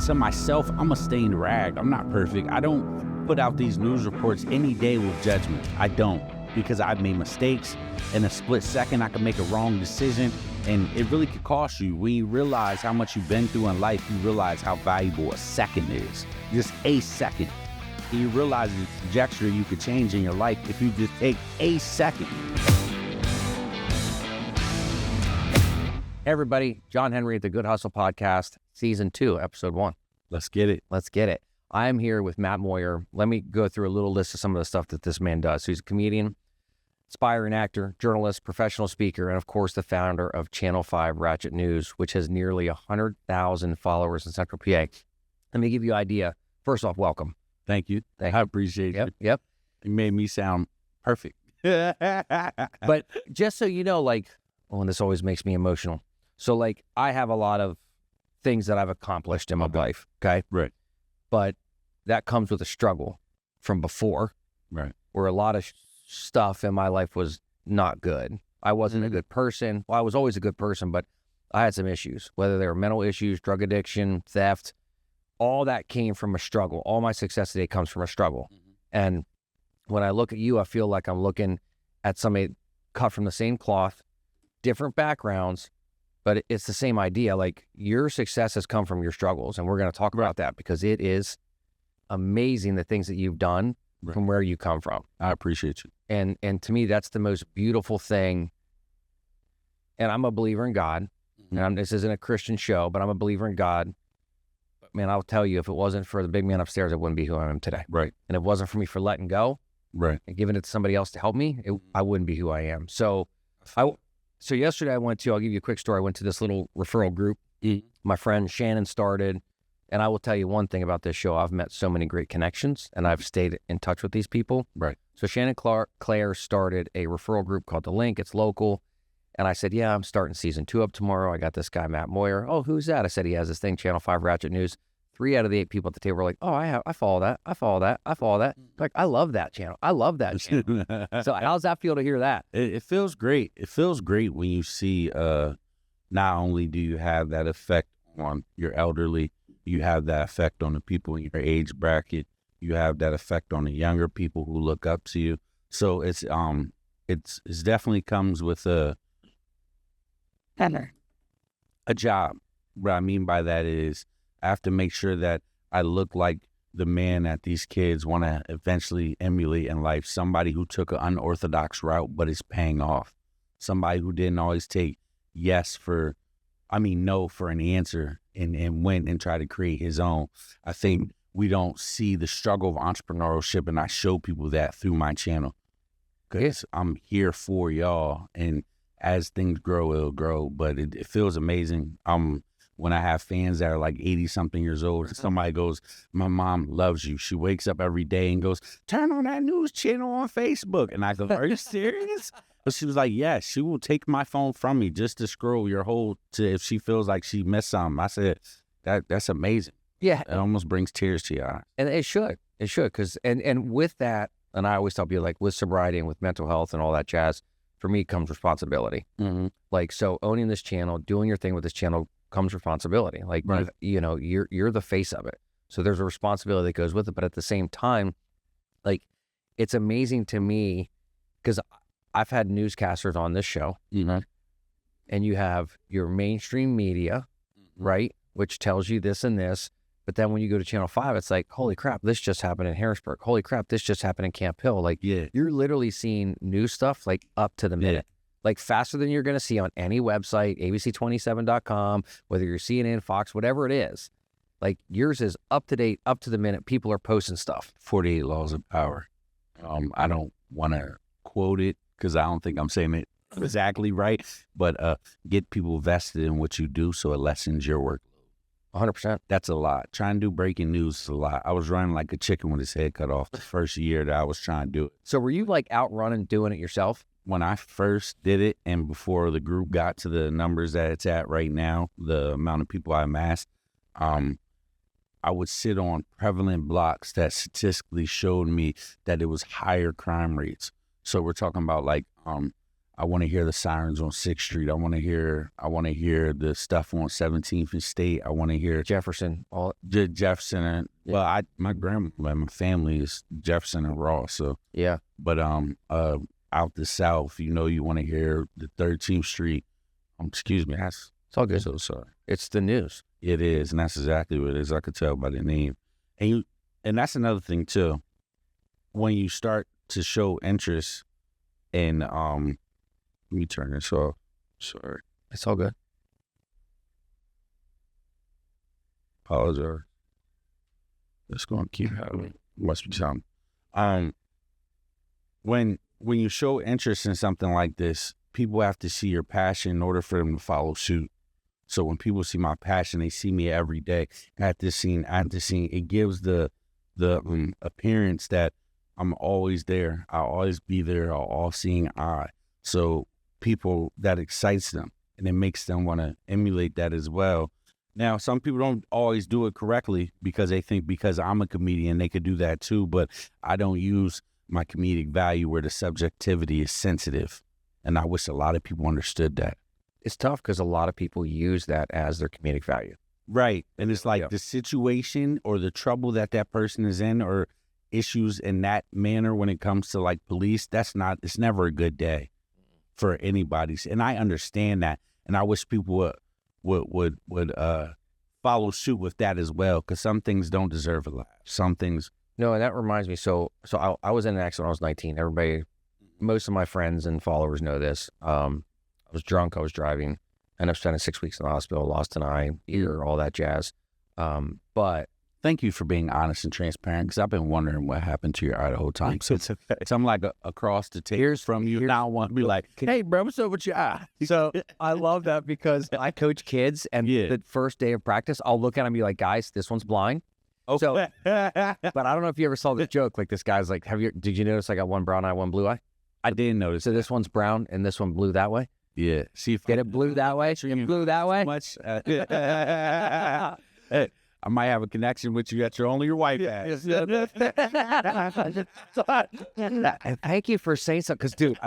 to myself, I'm a stained rag. I'm not perfect. I don't put out these news reports any day with judgment. I don't, because I've made mistakes. In a split second, I can make a wrong decision, and it really could cost you. When you realize how much you've been through in life, you realize how valuable a second is. Just a second. And you realize the trajectory you could change in your life if you just take a second. Hey everybody, John Henry at the Good Hustle Podcast, Season 2, Episode 1. Let's get it. Let's get it. I am here with Matt Moyer. Let me go through a little list of some of the stuff that this man does. So he's a comedian, aspiring actor, journalist, professional speaker, and of course the founder of Channel 5 Ratchet News, which has nearly 100,000 followers in Central PA. Let me give you an idea. First off, welcome. Thank you. I appreciate it. Yep. You made me sound perfect. But just so you know, and this always makes me emotional. So, I have a lot of things that I've accomplished in my life, okay? Right. But that comes with a struggle from before. Right. Where a lot of stuff in my life was not good. I wasn't a good person. Well, I was always a good person, but I had some issues, whether they were mental issues, drug addiction, theft. All that came from a struggle. All my success today comes from a struggle. And when I look at you, I feel like I'm looking at somebody cut from the same cloth, different backgrounds, but it's the same idea. Your success has come from your struggles, and we're going to talk about that because it is amazing the things that you've done from where you come from. I appreciate you. And to me, that's the most beautiful thing. And I'm a believer in God. And this isn't a Christian show, but I'm a believer in God. But man, I'll tell you, if it wasn't for the big man upstairs, I wouldn't be who I am today. Right. And if it wasn't for me for letting go and giving it to somebody else to help me, I wouldn't be who I am. So yesterday I'll give you a quick story. I went to this little referral group. My friend Shannon started, and I will tell you one thing about this show. I've met so many great connections, and I've stayed in touch with these people. Right. So Shannon Claire started a referral group called The Link. It's local. And I said, yeah, I'm starting Season 2 up tomorrow. I got this guy, Matt Moyer. Oh, who's that? I said, he has this thing, Channel 5 Ratchet News. 3 out of the 8 people at the table were like, oh, I follow that. I follow that. I love that channel. I love that channel. So how's that feel to hear that? It feels great. It feels great when you see not only do you have that effect on your elderly, you have that effect on the people in your age bracket. You have that effect on the younger people who look up to you. So it's definitely comes with a job. What I mean by that is I have to make sure that I look like the man that these kids want to eventually emulate in life. Somebody who took an unorthodox route, but is paying off. Somebody who didn't always take no for an answer and went and tried to create his own. I think we don't see the struggle of entrepreneurship, and I show people that through my channel. Because I'm here for y'all, and as things grow, it'll grow. But it feels amazing. When I have fans that are 80-something years old, and somebody goes, my mom loves you. She wakes up every day and goes, turn on that news channel on Facebook. And I go, are you serious? But she was like, yeah, she will take my phone from me just to scroll your whole, if she feels like she missed something. I said, that's amazing. Yeah. It almost brings tears to your eyes. And it should, because, and with that, and I always tell people, with sobriety and with mental health and all that jazz, for me comes responsibility. So owning this channel, doing your thing with this channel comes responsibility. You're the face of it. So there's a responsibility that goes with it. But at the same time, it's amazing to me because I've had newscasters on this show, and you have your mainstream media, right, which tells you this and this. But then when you go to Channel 5, it's like, holy crap, this just happened in Harrisburg. Holy crap, this just happened in Camp Hill. You're literally seeing news stuff up to the minute. Faster than you're going to see on any website, abc27.com, whether you're CNN, Fox, whatever it is. Yours is up to date, up to the minute. People are posting stuff. 48 Laws of Power. I don't want to quote it because I don't think I'm saying it exactly right, but get people vested in what you do so it lessens your workload. 100%. That's a lot. Trying to do breaking news is a lot. I was running like a chicken with his head cut off the first year that I was trying to do it. So were you out running, doing it yourself? When I first did it, and before the group got to the numbers that it's at right now, the amount of people I amassed, I would sit on prevalent blocks that statistically showed me that it was higher crime rates. So we're talking about I want to hear the sirens on 6th Street. I want to hear the stuff on 17th and State. I want to hear Jefferson. All Jefferson. And, Yeah. Well, my family is Jefferson and Ross. So yeah. but out the South, you want to hear the 13th Street. Excuse me, It's all good. so sorry. It's the news. It is, and that's exactly what it is. I could tell by the name, and that's another thing too. When you start to show interest in let me turn this off. Sorry. It's all good. Apologize. It's going to keep happening. Must be something. When you show interest in something like this, people have to see your passion in order for them to follow suit. So when people see my passion, they see me every day at this scene. It gives the appearance that I'm always there. I'll always be there. I'll all-seeing eye. So people, that excites them, and it makes them want to emulate that as well. Now, some people don't always do it correctly because they think because I'm a comedian, they could do that too. But I don't use my comedic value where the subjectivity is sensitive. And I wish a lot of people understood that. It's tough because a lot of people use that as their comedic value. Right. And it's like the situation or the trouble that person is in, or issues in that manner when it comes to like police, it's never a good day for anybody's. And I understand that. And I wish people would follow suit with that as well, because some things don't deserve a laugh. Some things. No, and that reminds me. So I was in an accident when I was 19. Everybody, most of my friends and followers know this. I was drunk. I was driving. Ended up spending 6 weeks in the hospital. Lost an eye, ear, all that jazz. But thank you for being honest and transparent, because I've been wondering what happened to your eye the whole time. So I'm like across the table from you. Now I want to be like, hey, bro, what's up with your eye? So I love that because I coach kids, and the first day of practice, I'll look at them and be like, guys, this one's blind. Okay. So, but I don't know if you ever saw this joke. Like, this guy's like, did you notice I got one brown eye, one blue eye? I didn't notice. So this one's brown and this one blue that way? Yeah. See if get it blue that way? Get blue that way? Much. Hey, I might have a connection with you that you're only your wife has. Thank you for saying something, because dude,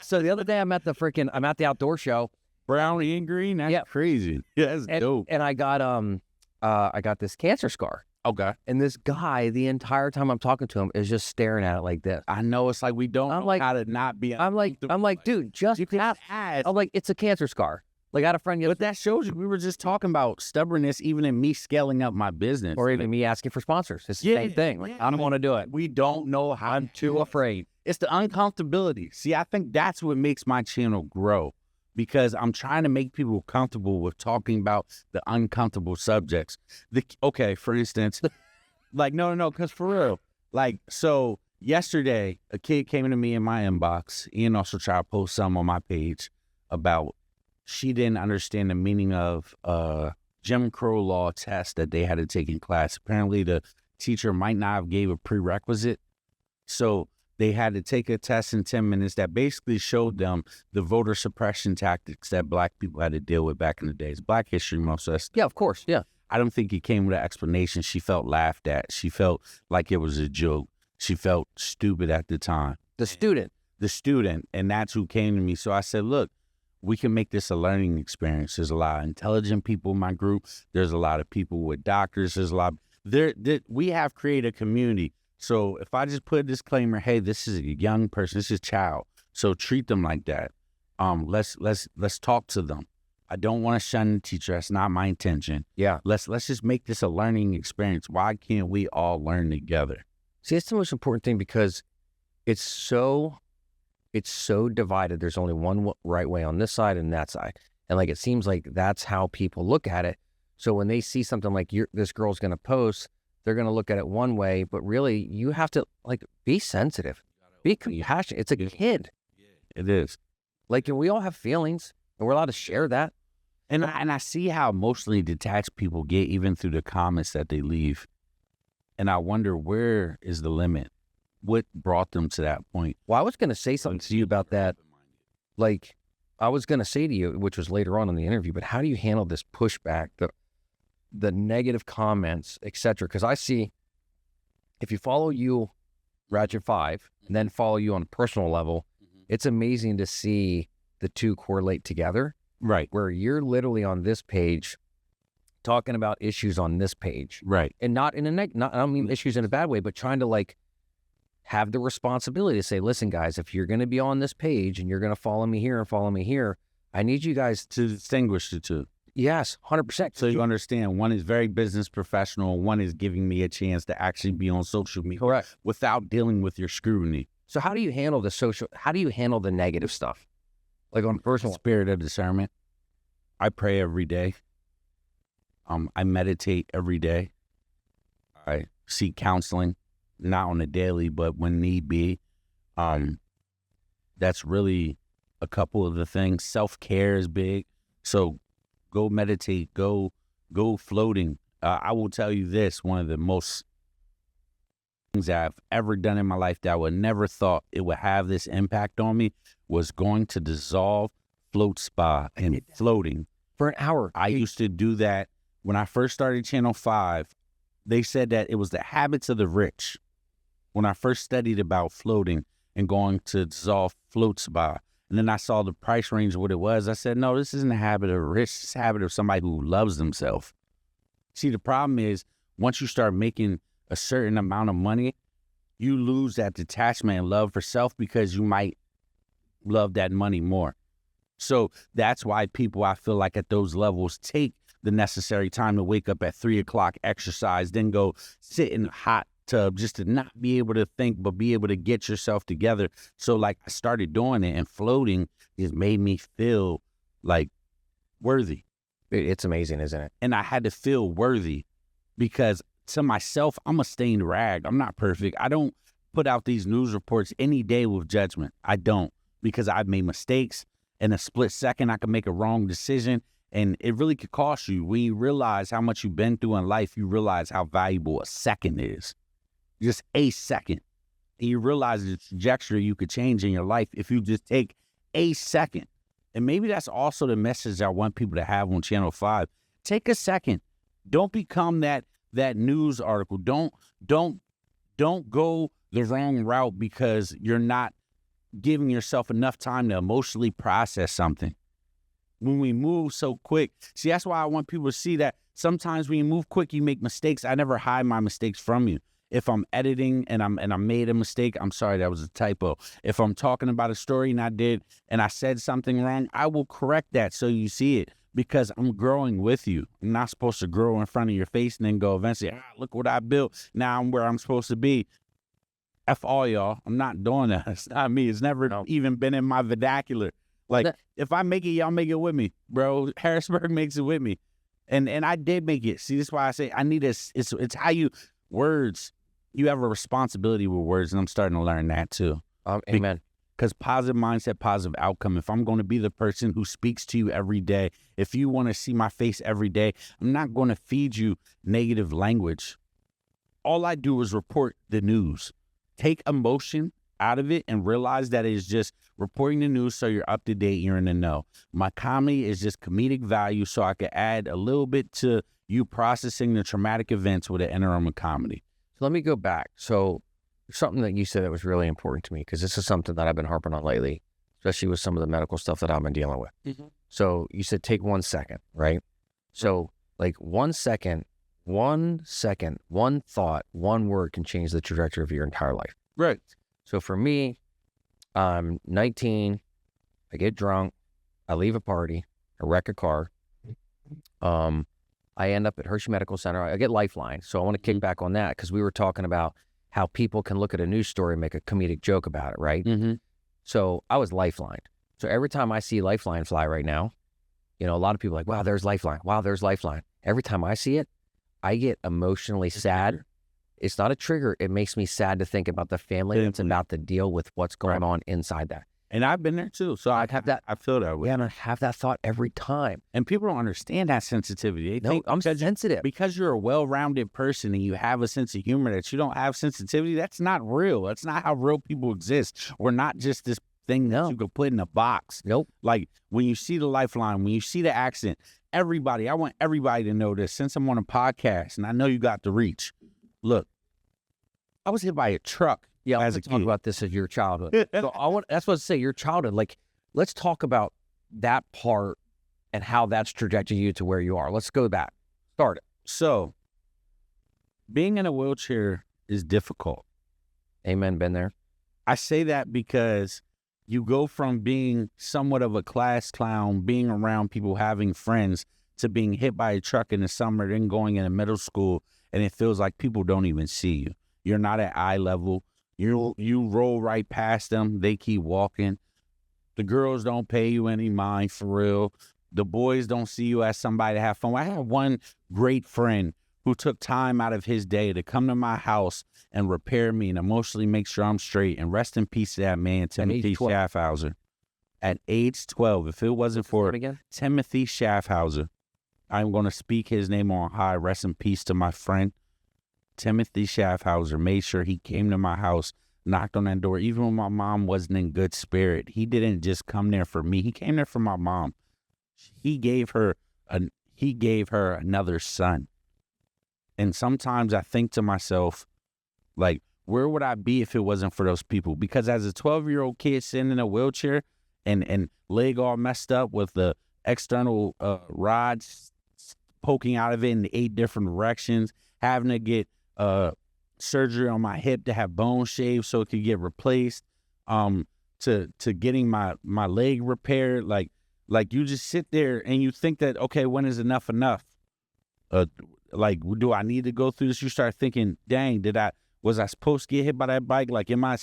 so the other day I'm at the outdoor show. Brown and green? That's crazy. Yeah, that's dope. And I got this cancer scar. Okay. And this guy, the entire time I'm talking to him, is just staring at it like this. I know, it's like we don't know how to not be. I'm like, dude, just ask. I'm like, it's a cancer scar. Like, I had a friend. But that shows you, we were just talking about stubbornness, even in me scaling up my business. Or even me asking for sponsors. It's the same thing. Like, I don't want to do it. We don't know how. I'm too afraid. It's the uncomfortability. See, I think that's what makes my channel grow, because I'm trying to make people comfortable with talking about the uncomfortable subjects. For instance, like, no, because for real, like, so yesterday, a kid came into me in my inbox and also tried to post some on my page about she didn't understand the meaning of Jim Crow law test that they had to take in class. Apparently, the teacher might not have gave a prerequisite, so they had to take a test in 10 minutes that basically showed them the voter suppression tactics that Black people had to deal with back in the days. Black History Month. So yeah, of course. Yeah. I don't think he came with an explanation. She felt laughed at. She felt like it was a joke. She felt stupid at the time. The student. And that's who came to me. So I said, look, we can make this a learning experience. There's a lot of intelligent people in my group. There's a lot of people with doctors. There's a lot. We have created a community. So if I just put a disclaimer, hey, this is a young person, this is a child, so treat them like that. Let's talk to them. I don't want to shun the teacher. That's not my intention. Yeah. Let's just make this a learning experience. Why can't we all learn together? See, it's the most important thing, because it's so divided. There's only one right way on this side and that side. And like, it seems like that's how people look at it. So when they see something like this girl's going to post, they're going to look at it one way, but really you have to like be sensitive, be compassionate. It's a kid. It is. Like, and we all have feelings, and we're allowed to share that. And I see how emotionally detached people get even through the comments that they leave. And I wonder, where is the limit? What brought them to that point? Well, I was going to say something to you about that. Like, I was going to say to you, which was later on in the interview, but how do you handle this pushback, the negative comments, etc.? Because I see, if you follow you, Ratchet 5, and then follow you on a personal level, it's amazing to see the two correlate together. Right. Where you're literally on this page talking about issues on this page. Right. And not in a I don't mean issues in a bad way, but trying to like have the responsibility to say, listen, guys, if you're going to be on this page and you're going to follow me here and follow me here, I need you guys to distinguish the two. Yes, 100%. So you understand, one is very business professional, one is giving me a chance to actually be on social media. Correct. Without dealing with your scrutiny. So how do you handle how do you handle the negative stuff? Like on personal spirit of discernment. I pray every day. I meditate every day. I seek counseling, not on a daily, but when need be. That's really a couple of the things. Self-care is big. So go meditate, go floating. I will tell you this, one of the most things I've ever done in my life that I would never thought it would have this impact on me was going to Dissolve Float Spa and floating. For an hour. I used to do that when I first started Channel 5. They said that it was the habits of the rich. When I first studied about floating and going to Dissolve Float Spa, and then I saw the price range of what it was, I said, no, this isn't a habit of a rich. It's a habit of somebody who loves themselves. See, the problem is once you start making a certain amount of money, you lose that detachment and love for self because you might love that money more. So that's why people, I feel like at those levels, take the necessary time to wake up at 3 o'clock, exercise, then go sit in a hot tub just to not be able to think, but be able to get yourself together. So like I started doing it, and floating just made me feel like worthy. It's amazing, isn't it? And I had to feel worthy because to myself, I'm a stained rag. I'm not perfect. I don't put out these news reports any day with judgment. I don't, because I've made mistakes. In a split second, I can make a wrong decision, and it really could cost you. When you realize how much you've been through in life, you realize how valuable a second is. Just a second. And you realize the trajectory you could change in your life if you just take a second. And maybe that's also the message I want people to have on Channel 5. Take a second. Don't become that news article. Don't go the wrong route because you're not giving yourself enough time to emotionally process something. When we move so quick, see, that's why I want people to see that sometimes when you move quick, you make mistakes. I never hide my mistakes from you. If I'm editing and I made a mistake, I'm sorry, that was a typo. If I'm talking about a story and I said something wrong, I will correct that so you see it, because I'm growing with you. I'm not supposed to grow in front of your face and then go eventually, look what I built. Now I'm where I'm supposed to be. F all y'all. I'm not doing that. It's not me. It's never even been in my vernacular. Like, if I make it, y'all make it with me, bro. Harrisburg makes it with me. And I did make it. See, that's why I say I need it's how words. You have a responsibility with words, and I'm starting to learn that too. Amen. Because positive mindset, positive outcome. If I'm going to be the person who speaks to you every day, if you want to see my face every day, I'm not going to feed you negative language. All I do is report the news. Take emotion out of it and realize that it's just reporting the news so you're up to date, you're in the know. My comedy is just comedic value so I can add a little bit to you processing the traumatic events with an interim of comedy. So let me go back. So something that you said that was really important to me, because this is something that I've been harping on lately, especially with some of the medical stuff that I've been dealing with. Mm-hmm. So you said take 1 second, right? So like 1 second, one thought, one word can change the trajectory of your entire life. Right. So for me, I'm 19, I get drunk, I leave a party, I wreck a car. I end up at Hershey Medical Center. I get Lifeline. So I want to kick back on that, because we were talking about how people can look at a news story and make a comedic joke about it, right? Mm-hmm. So I was Lifelined. So every time I see Lifeline fly right now, a lot of people are like, wow, there's Lifeline. Wow, there's Lifeline. Every time I see it, I get emotionally sad. It's not a trigger. It makes me sad to think about the family that's about to deal with what's going on inside that. And I've been there too. So I'd have that. I feel that way. Yeah, and I have that thought every time. And people don't understand that sensitivity. They think I'm sensitive. Because you're a well-rounded person and you have a sense of humor, that you don't have sensitivity. That's not real. That's not how real people exist. We're not just this thing that you can put in a box. Nope. Like when you see the Lifeline, when you see the accident, I want everybody to know this. Since I'm on a podcast and I know you got the reach, look, I was hit by a truck Yeah, as a let's talk kid. about this as your childhood. So that's what I say, your childhood. Like, let's talk about that part and how that's trajected you to where you are. Let's go back. Start it. So, being in a wheelchair is difficult. Amen. Been there. I say that because you go from being somewhat of a class clown, being around people, having friends, to being hit by a truck in the summer, then going into middle school, and it feels like people don't even see you. You're not at eye level. You roll right past them. They keep walking. The girls don't pay you any mind for real. The boys don't see you as somebody to have fun. I had one great friend who took time out of his day to come to my house and repair me and emotionally make sure I'm straight. And rest in peace to that man, Timothy Schaffhauser. At age 12, if it wasn't for Timothy Schaffhauser, I'm going to speak his name on high. Rest in peace to my friend. Timothy Schaffhauser made sure he came to my house, knocked on that door, even when my mom wasn't in good spirit. He didn't just come there for me. He came there for my mom. He gave her another son. And sometimes I think to myself, like, where would I be if it wasn't for those people? Because as a 12-year-old kid sitting in a wheelchair and leg all messed up with the external rods poking out of it in 8 different directions, having to get surgery on my hip to have bone shaved so it could get replaced, to getting my leg repaired, like you just sit there and you think that, okay, when is enough? Like, do I need to go through this? You start thinking, dang, was I supposed to get hit by that bike? Like, am I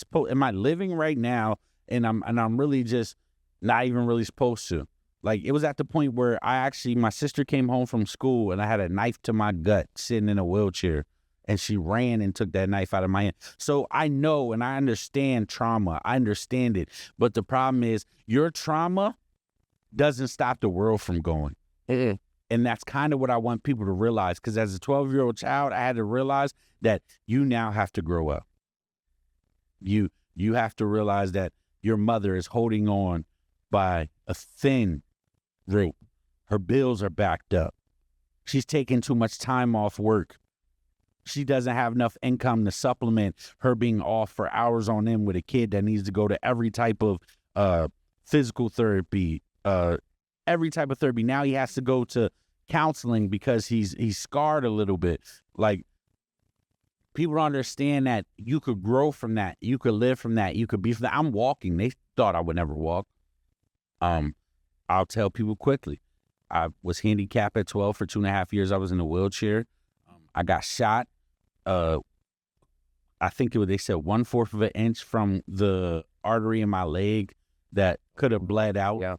living right now? And I'm really just not even really supposed to. Like, it was at the point where my sister came home from school and I had a knife to my gut sitting in a wheelchair, and she ran and took that knife out of my hand. So I know and I understand trauma. I understand it. But the problem is your trauma doesn't stop the world from going. Mm-mm. And that's kind of what I want people to realize. Because as a 12-year-old child, I had to realize that you now have to grow up. You have to realize that your mother is holding on by a thin rope. Her bills are backed up. She's taking too much time off work. She doesn't have enough income to supplement her being off for hours on end with a kid that needs to go to every type of physical therapy, every type of therapy. Now he has to go to counseling because he's scarred a little bit. Like, people don't understand that you could grow from that. You could live from that. You could be from that. I'm walking. They thought I would never walk. I'll tell people quickly. I was handicapped at 12 for 2.5 years. I was in a wheelchair. I got shot. I think they said 1/4 of an inch from the artery in my leg that could have bled out. Yeah.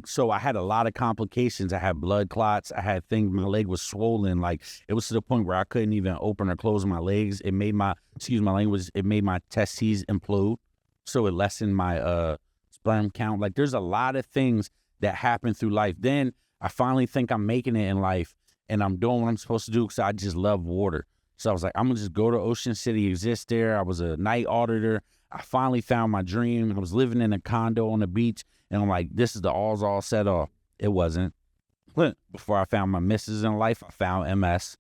So I had a lot of complications. I had blood clots. I had things. My leg was swollen. Like, it was to the point where I couldn't even open or close my legs. It made excuse my language, it made my testes implode. So it lessened my sperm count. Like, there's a lot of things that happen through life. Then I finally think I'm making it in life and I'm doing what I'm supposed to do because I just love water. So I was like, I'm going to just go to Ocean City, exist there. I was a night auditor. I finally found my dream. I was living in a condo on the beach. And I'm like, this is the all's all set off. It wasn't. Before I found my missus in life, I found MS.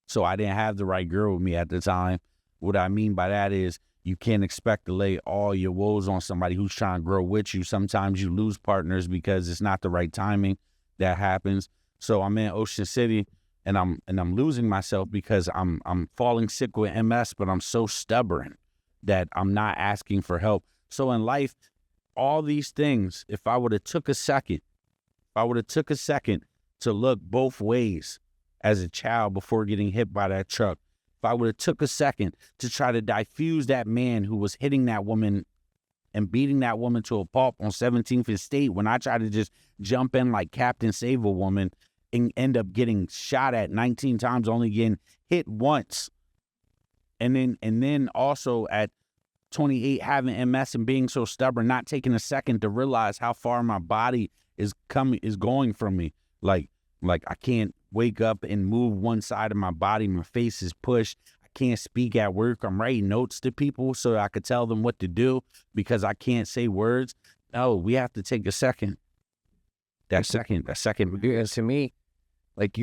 So I didn't have the right girl with me at the time. What I mean by that is you can't expect to lay all your woes on somebody who's trying to grow with you. Sometimes you lose partners because it's not the right timing. That happens. So I'm in Ocean City and I'm losing myself because I'm falling sick with MS, but I'm so stubborn that I'm not asking for help. So in life, all these things, if I would have took a second to look both ways as a child before getting hit by that truck, if I would have took a second to try to diffuse that man who was hitting that woman and beating that woman to a pulp on 17th and State, when I tried to just jump in like Captain Save a Woman and end up getting shot at 19 times, only getting hit once. And then also at 28 having MS and being so stubborn, not taking a second to realize how far my body is going from me. Like I can't wake up and move one side of my body. My face is pushed. I can't speak at work. I'm writing notes to people so I could tell them what to do because I can't say words. No, we have to take a second. That second. To me, like,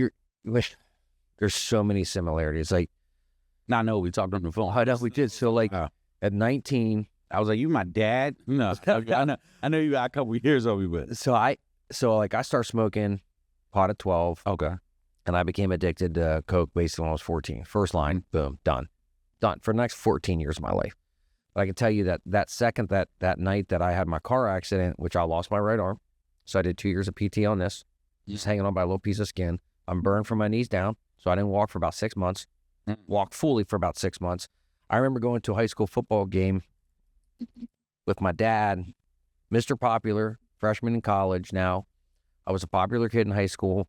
there's so many similarities. Like, No, no, we talked on the phone. I know we did. So like at 19, I was like, "You my dad?" No, I know you got a couple years over me, but so I started smoking pot at 12. okay. And I became addicted to coke basically when I was 14. First line, boom, done for the next 14 years of my life. But I can tell you that night that I had my car accident, which I lost my right arm, so I did 2 years of PT on this, just hanging on by a little piece of skin. I'm burned from my knees down, so I didn't walk for about 6 months. Walked fully for about 6 months. I remember going to a high school football game with my dad, Mr. Popular, freshman in college now. I was a popular kid in high school,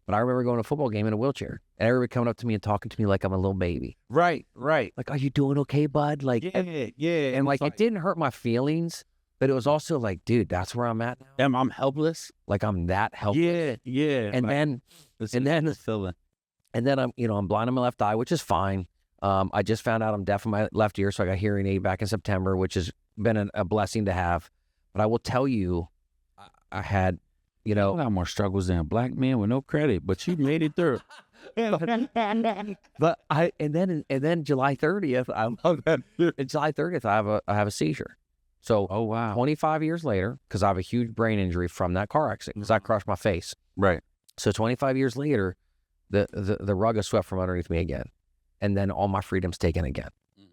but I remember going to a football game in a wheelchair, and everybody coming up to me and talking to me like I'm a little baby. Right. Like, "Are you doing okay, bud?" Like, Yeah. and like it didn't hurt my feelings, but it was also like, dude, that's where I'm at now. I'm helpless. Like I'm that helpless. Yeah. And then this feeling. And then I'm blind on my left eye, which is fine. I just found out I'm deaf in my left ear, so I got hearing aid back in September, which has been a blessing to have. But I will tell you, I had, A lot more struggles than a black man with no credit, but you made it through. but and then July 30th, I have a seizure. So Oh wow. 25 years later, because I have a huge brain injury from that car accident, because I crushed my face. Right. So 25 years later, the rug is swept from underneath me again, and then all my freedom's taken again.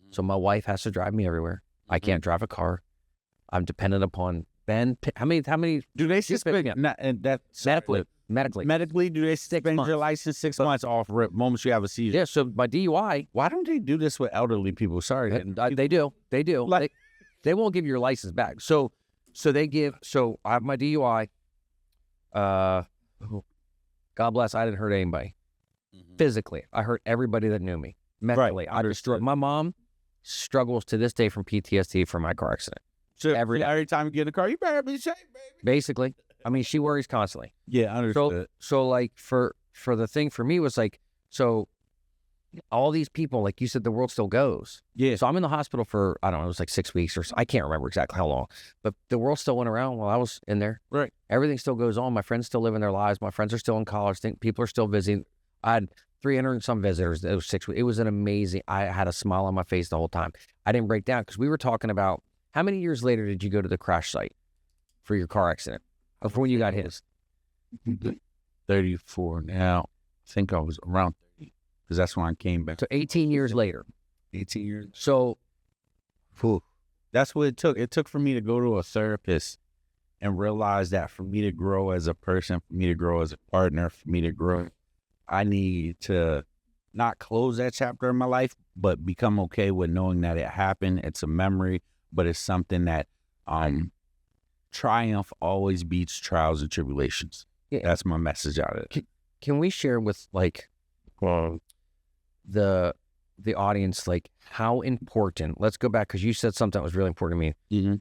So my wife has to drive me everywhere. I can't drive a car. I'm dependent upon Ben. How many Do they suspend medically? Do they suspend your license 6 months off rip moments you have a seizure? Yeah. So my DUI, Why don't they do this with elderly people? Sorry, they do. Like- They won't give you your license back. So I have my DUI. God bless. I didn't hurt anybody physically. I hurt everybody that knew me mentally. Right, I destroyed. My mom struggles to this day from PTSD from my car accident. So every time you get in the car, you better be safe, baby. Basically, I mean, she worries constantly. Yeah, understood. So like for the thing for me was like, so all these people, like you said, the world still goes. Yeah. So I'm in the hospital for, I don't know, it was like 6 weeks or so. I can't remember exactly how long, but the world still went around while I was in there. Right. Everything still goes on. My friends still living their lives. My friends are still in college. People are still visiting. I had 300 and some visitors. It was 6 weeks. It was an amazing, I had a smile on my face the whole time. I didn't break down because we were talking about how many years later did you go to the crash site for your car accident before you got hit? 34 now. I think I was around 30 because that's when I came back. So 18 years later. 18 years. So That's what it took. It took for me to go to a therapist and realize that for me to grow as a person, for me to grow as a partner, for me to grow, I need to not close that chapter in my life, but become okay with knowing that it happened. It's a memory, but it's something that triumph always beats trials and tribulations. Yeah. That's my message out of it. Can we share with like the audience like how important? Let's go back because you said something that was really important to me. Mm-hmm.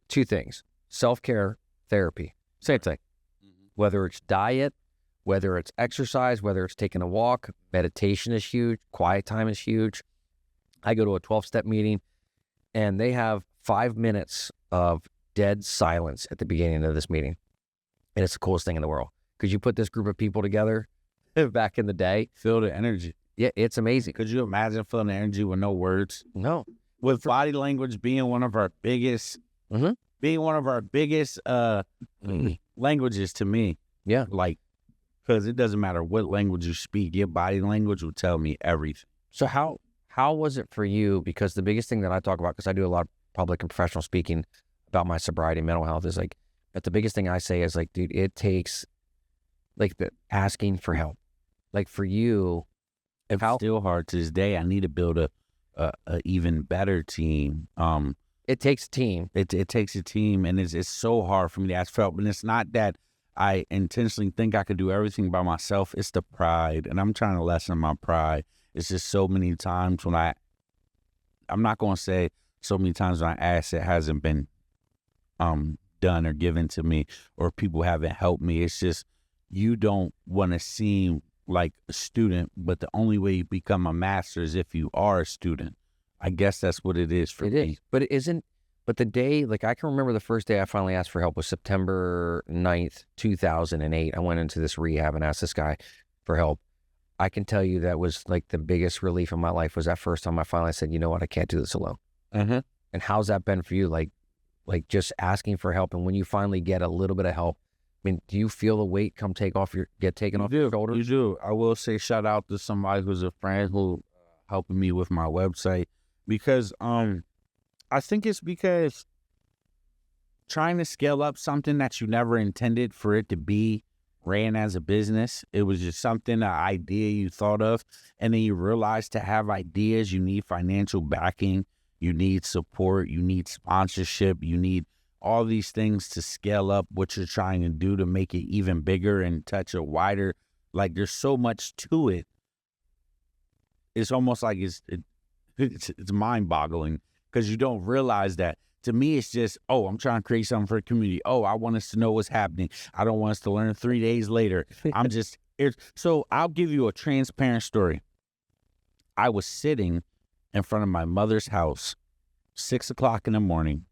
Two things: self-care, therapy. Same thing. Mm-hmm. Whether it's diet, whether it's exercise, whether it's taking a walk, meditation is huge. Quiet time is huge. I go to a 12-step meeting, and they have 5 minutes of dead silence at the beginning of this meeting, and it's the coolest thing in the world. Could you put this group of people together back in the day? Feel the energy. Yeah, it's amazing. Could you imagine feeling the energy with no words? No. With body language being one of our biggest, languages to me. Yeah. Like, because it doesn't matter what language you speak, your body language will tell me everything. So how was it for you? Because the biggest thing that I talk about, because I do a lot of public and professional speaking about my sobriety and mental health, is like, but the biggest thing I say is like, dude, it takes like the asking for help. Like for you, It's still hard to this day. I need to build a even better team. It takes a team. It takes a team, and it's so hard for me to ask for help. And it's not that I intentionally think I could do everything by myself. It's the pride, and I'm trying to lessen my pride. It's just so many times when I'm not going to say so many times when I ask, it hasn't been done or given to me, or people haven't helped me. It's just you don't want to seem like a student, but the only way you become a master is if you are a student. I guess that's what it is for me. It is, but it isn't. But the day, like I can remember the first day I finally asked for help was September 9th, 2008. I went into this rehab and asked this guy for help. I can tell you that was like the biggest relief in my life was that first time I finally said, you know what, I can't do this alone. Mm-hmm. And how's that been for you? Like just asking for help. And when you finally get a little bit of help, I mean, do you feel the weight get taken off your shoulders? You do. I will say shout out to somebody who's a friend who helping me with my website because I think it's because trying to scale up something that you never intended for it to be ran as a business. It was just something, an idea you thought of, and then you realize to have ideas, you need financial backing, you need support, you need sponsorship, you need all these things to scale up what you're trying to do to make it even bigger and touch a wider, like there's so much to it. It's almost like it's mind-boggling because you don't realize that. To me, it's just, oh, I'm trying to create something for the community. Oh, I want us to know what's happening. I don't want us to learn 3 days later. I'm just, so I'll give you a transparent story. I was sitting in front of my mother's house, 6 o'clock in the morning.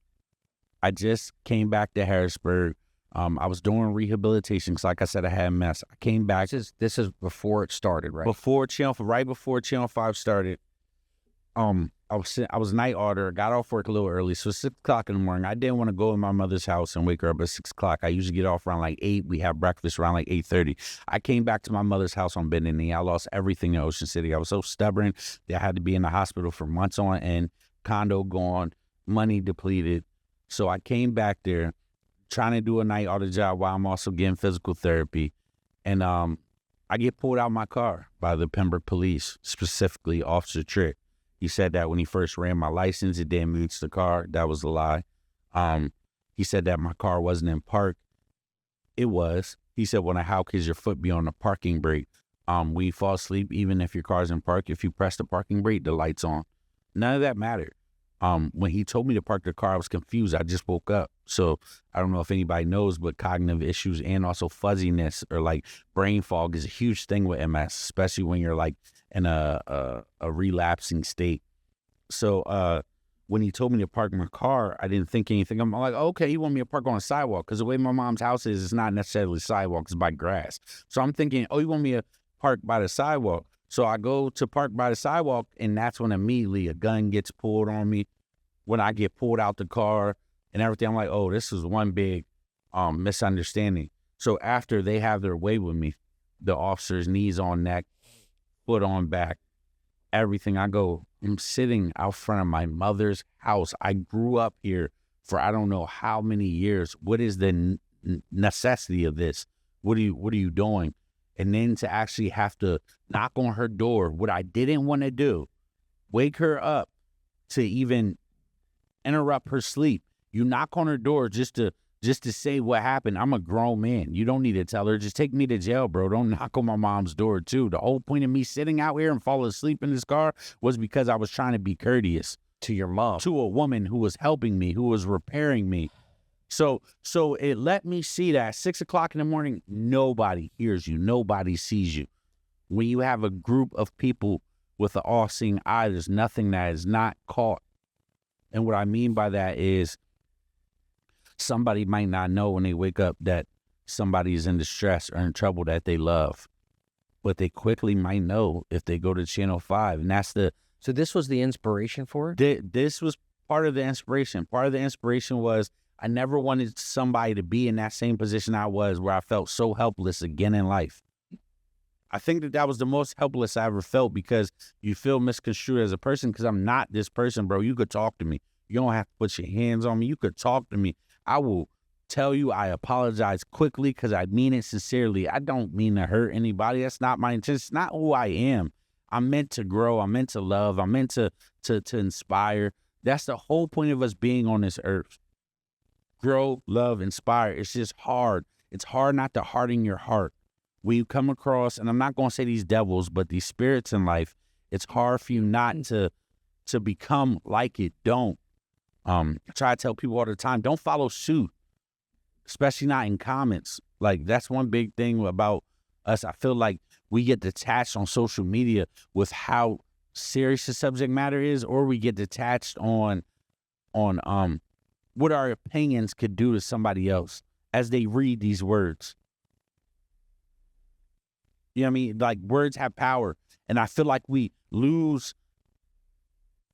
I just came back to Harrisburg. I was doing rehabilitation because, like I said, I had MS. I came back. This is before it started, right? Right before Channel 5 started. I was night order, got off work a little early, so 6 o'clock in the morning. I didn't want to go in my mother's house and wake her up at 6 o'clock. I usually get off around like 8. We have breakfast around like 8:30. I came back to my mother's house on bended knee. I lost everything in Ocean City. I was so stubborn that I had to be in the hospital for months on end, condo gone, money depleted. So I came back there trying to do a night order job while I'm also getting physical therapy. And I get pulled out of my car by the Pembroke police, specifically Officer Trick. He said that when he first ran my license, it didn't move to the car. That was a lie. He said that my car wasn't in park. It was. He said, well, how could your foot be on the parking brake? When you fall asleep, even if your car's in park, if you press the parking brake, the light's on. None of that mattered. When he told me to park the car, I was confused. I just woke up. So I don't know if anybody knows, but cognitive issues and also fuzziness or like brain fog is a huge thing with MS, especially when you're like in a relapsing state. So when he told me to park my car, I didn't think anything. I'm like, okay, you want me to park on a sidewalk? Because the way my mom's house is, it's not necessarily sidewalk, it's by grass. So I'm thinking, oh, you want me to park by the sidewalk? So I go to park by the sidewalk, and that's when immediately a gun gets pulled on me. When I get pulled out the car and everything, I'm like, oh, this is one big misunderstanding. So after they have their way with me, the officer's knees on neck, foot on back, everything, I'm sitting out front of my mother's house. I grew up here for I don't know how many years. What is the necessity of this? What are you doing? And then to actually have to knock on her door, what I didn't want to do, wake her up to even interrupt her sleep. You knock on her door just to say what happened. I'm a grown man. You don't need to tell her. Just take me to jail, bro. Don't knock on my mom's door, too. The whole point of me sitting out here and falling asleep in this car was because I was trying to be courteous. To your mom. To a woman who was helping me, who was repairing me. So it let me see that at 6 o'clock in the morning, nobody hears you. Nobody sees you. When you have a group of people with an all-seeing eye, there's nothing that is not caught. And what I mean by that is somebody might not know when they wake up that somebody is in distress or in trouble that they love. But they quickly might know if they go to Channel 5. And that's So this was the inspiration for it? This was part of the inspiration. Part of the inspiration was I never wanted somebody to be in that same position I was, where I felt so helpless again in life. I think that was the most helpless I ever felt, because you feel misconstrued as a person, because I'm not this person, bro. You could talk to me. You don't have to put your hands on me. You could talk to me. I will tell you I apologize quickly because I mean it sincerely. I don't mean to hurt anybody. That's not my intention. It's not who I am. I'm meant to grow. I'm meant to love. I'm meant to inspire. That's the whole point of us being on this earth. Grow, love, inspire. It's just hard. It's hard not to harden your heart. When you come across, and I'm not going to say these devils, but these spirits in life, it's hard for you not to become like it. Don't. I try to tell people all the time, don't follow suit, especially not in comments. Like, that's one big thing about us. I feel like we get detached on social media with how serious the subject matter is, or we get detached on what our opinions could do to somebody else as they read these words. You know what I mean? Like, words have power. And I feel like we lose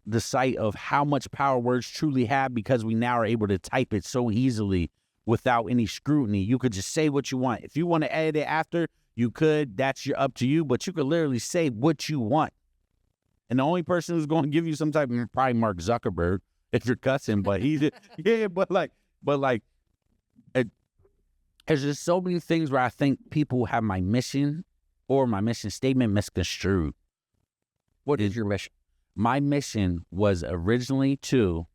the sight of how much power words truly have because we now are able to type it so easily without any scrutiny. You could just say what you want. If you want to edit it after, you could. That's up to you. But you could literally say what you want. And the only person who's going to give you some type of, probably Mark Zuckerberg, if you're cussing, but he's, yeah, but there's just so many things where I think people have my mission or my mission statement misconstrued. What is your mission? My mission was originally to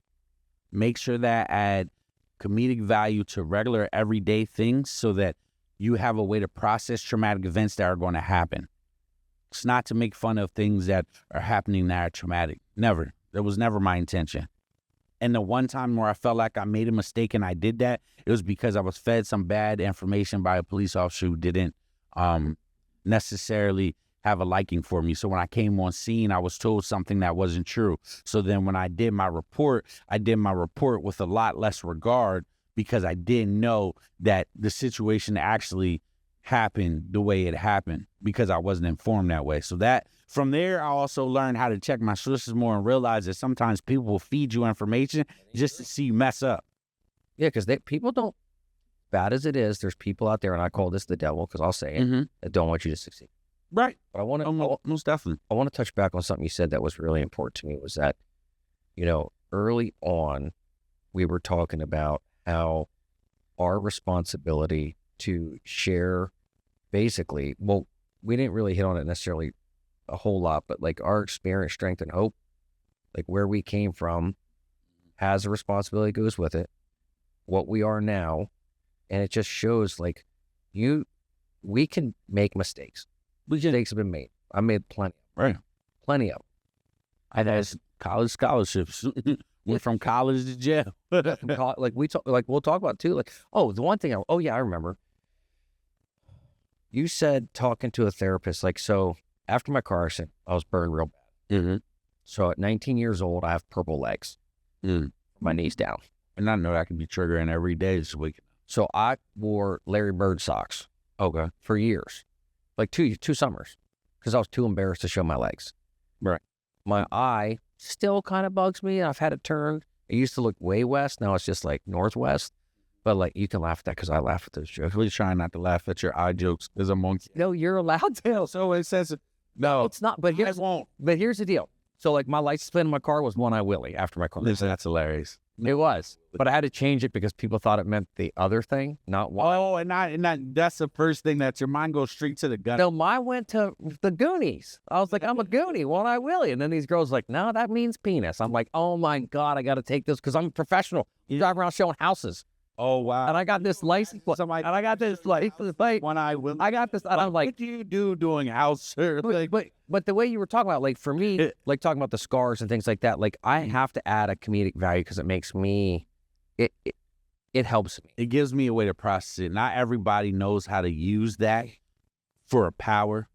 make sure that I add comedic value to regular everyday things so that you have a way to process traumatic events that are going to happen. It's not to make fun of things that are happening that are traumatic. Never. That was never my intention. And the one time where I felt like I made a mistake and I did that, it was because I was fed some bad information by a police officer who didn't necessarily have a liking for me. So when I came on scene, I was told something that wasn't true. So then when I did my report with a lot less regard because I didn't know that the situation actually happened the way it happened because I wasn't informed that way. So that from there, I also learned how to check my sources more and realize that sometimes people will feed you information just to see you mess up. Yeah, because people don't, bad as it is, there's people out there, and I call this the devil because I'll say it, that don't want you to succeed. Right. But I want to, most definitely. I want to touch back on something you said that was really important to me was that, early on, we were talking about how our responsibility to share basically, well, we didn't really hit on it necessarily a whole lot, but like our experience, strength, and hope, like where we came from has a responsibility goes with it, what we are now, and it just shows like we can make mistakes. Mistakes have been made. I made plenty. Right. Plenty of them. I had college scholarships. Went from college to jail. Like we'll talk about too. Like, the one thing. I remember. You said talking to a therapist. Like, so after my car accident, I was burned real bad. Mm-hmm. So at 19 years old, I have purple legs. My knees down. And I know that can be triggering every day this week. So I wore Larry Bird socks. Okay. For years. Like two summers, because I was too embarrassed to show my legs. Right. My eye still kind of bugs me. I've had it turned. It used to look way west. Now it's just like northwest. But like you can laugh at that because I laugh at those jokes. We're trying not to laugh at your eye jokes because I'm monkey. No, you're allowed to. So it says no. It's not. But I won't. But here's the deal. So like my license plate in my car was One Eye Willie after my car. That's hilarious. It was, but I had to change it because people thought it meant the other thing, not one. Oh, and that's the first thing that your mind goes straight to the gun. No, mine went to the Goonies. I was like, I'm a Goonie, One Eye Willie. And then these girls like, no, that means penis. I'm like, oh my God, I got to take this because I'm a professional. You drive around showing houses. Oh, wow. And I got this license plate. And I got this license plate. One Eye Willie. I got this. And I'm like, what do you do doing house surfing? But the way you were talking about, like for me, like talking about the scars and things like that, like I have to add a comedic value because it makes me, it helps me. It gives me a way to process it. Not everybody knows how to use that for a power.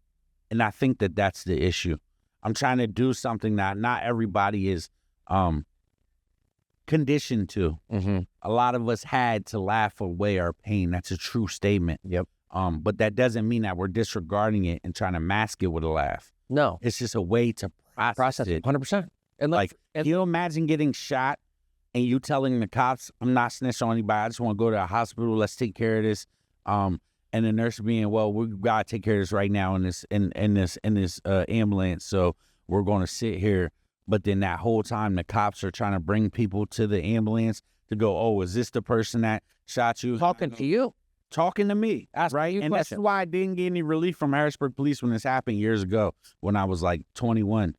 And I think that that's the issue. I'm trying to do something that not everybody is conditioned to. Mm-hmm. A lot of us had to laugh away our pain. That's a true statement. Yep. But that doesn't mean that we're disregarding it and trying to mask it with a laugh. No. It's just a way to process it. 100%. And can you imagine getting shot and you telling the cops, I'm not snitching on anybody, I just want to go to a hospital, let's take care of this. And the nurse being, well, we gotta take care of this right now in this ambulance, so we're gonna sit here. But then that whole time the cops are trying to bring people to the ambulance to go, oh, is this the person that shot you? Talking to you. Talking to me, right? And questions. that's why I didn't get any relief from Harrisburg police when this happened years ago when I was like 21.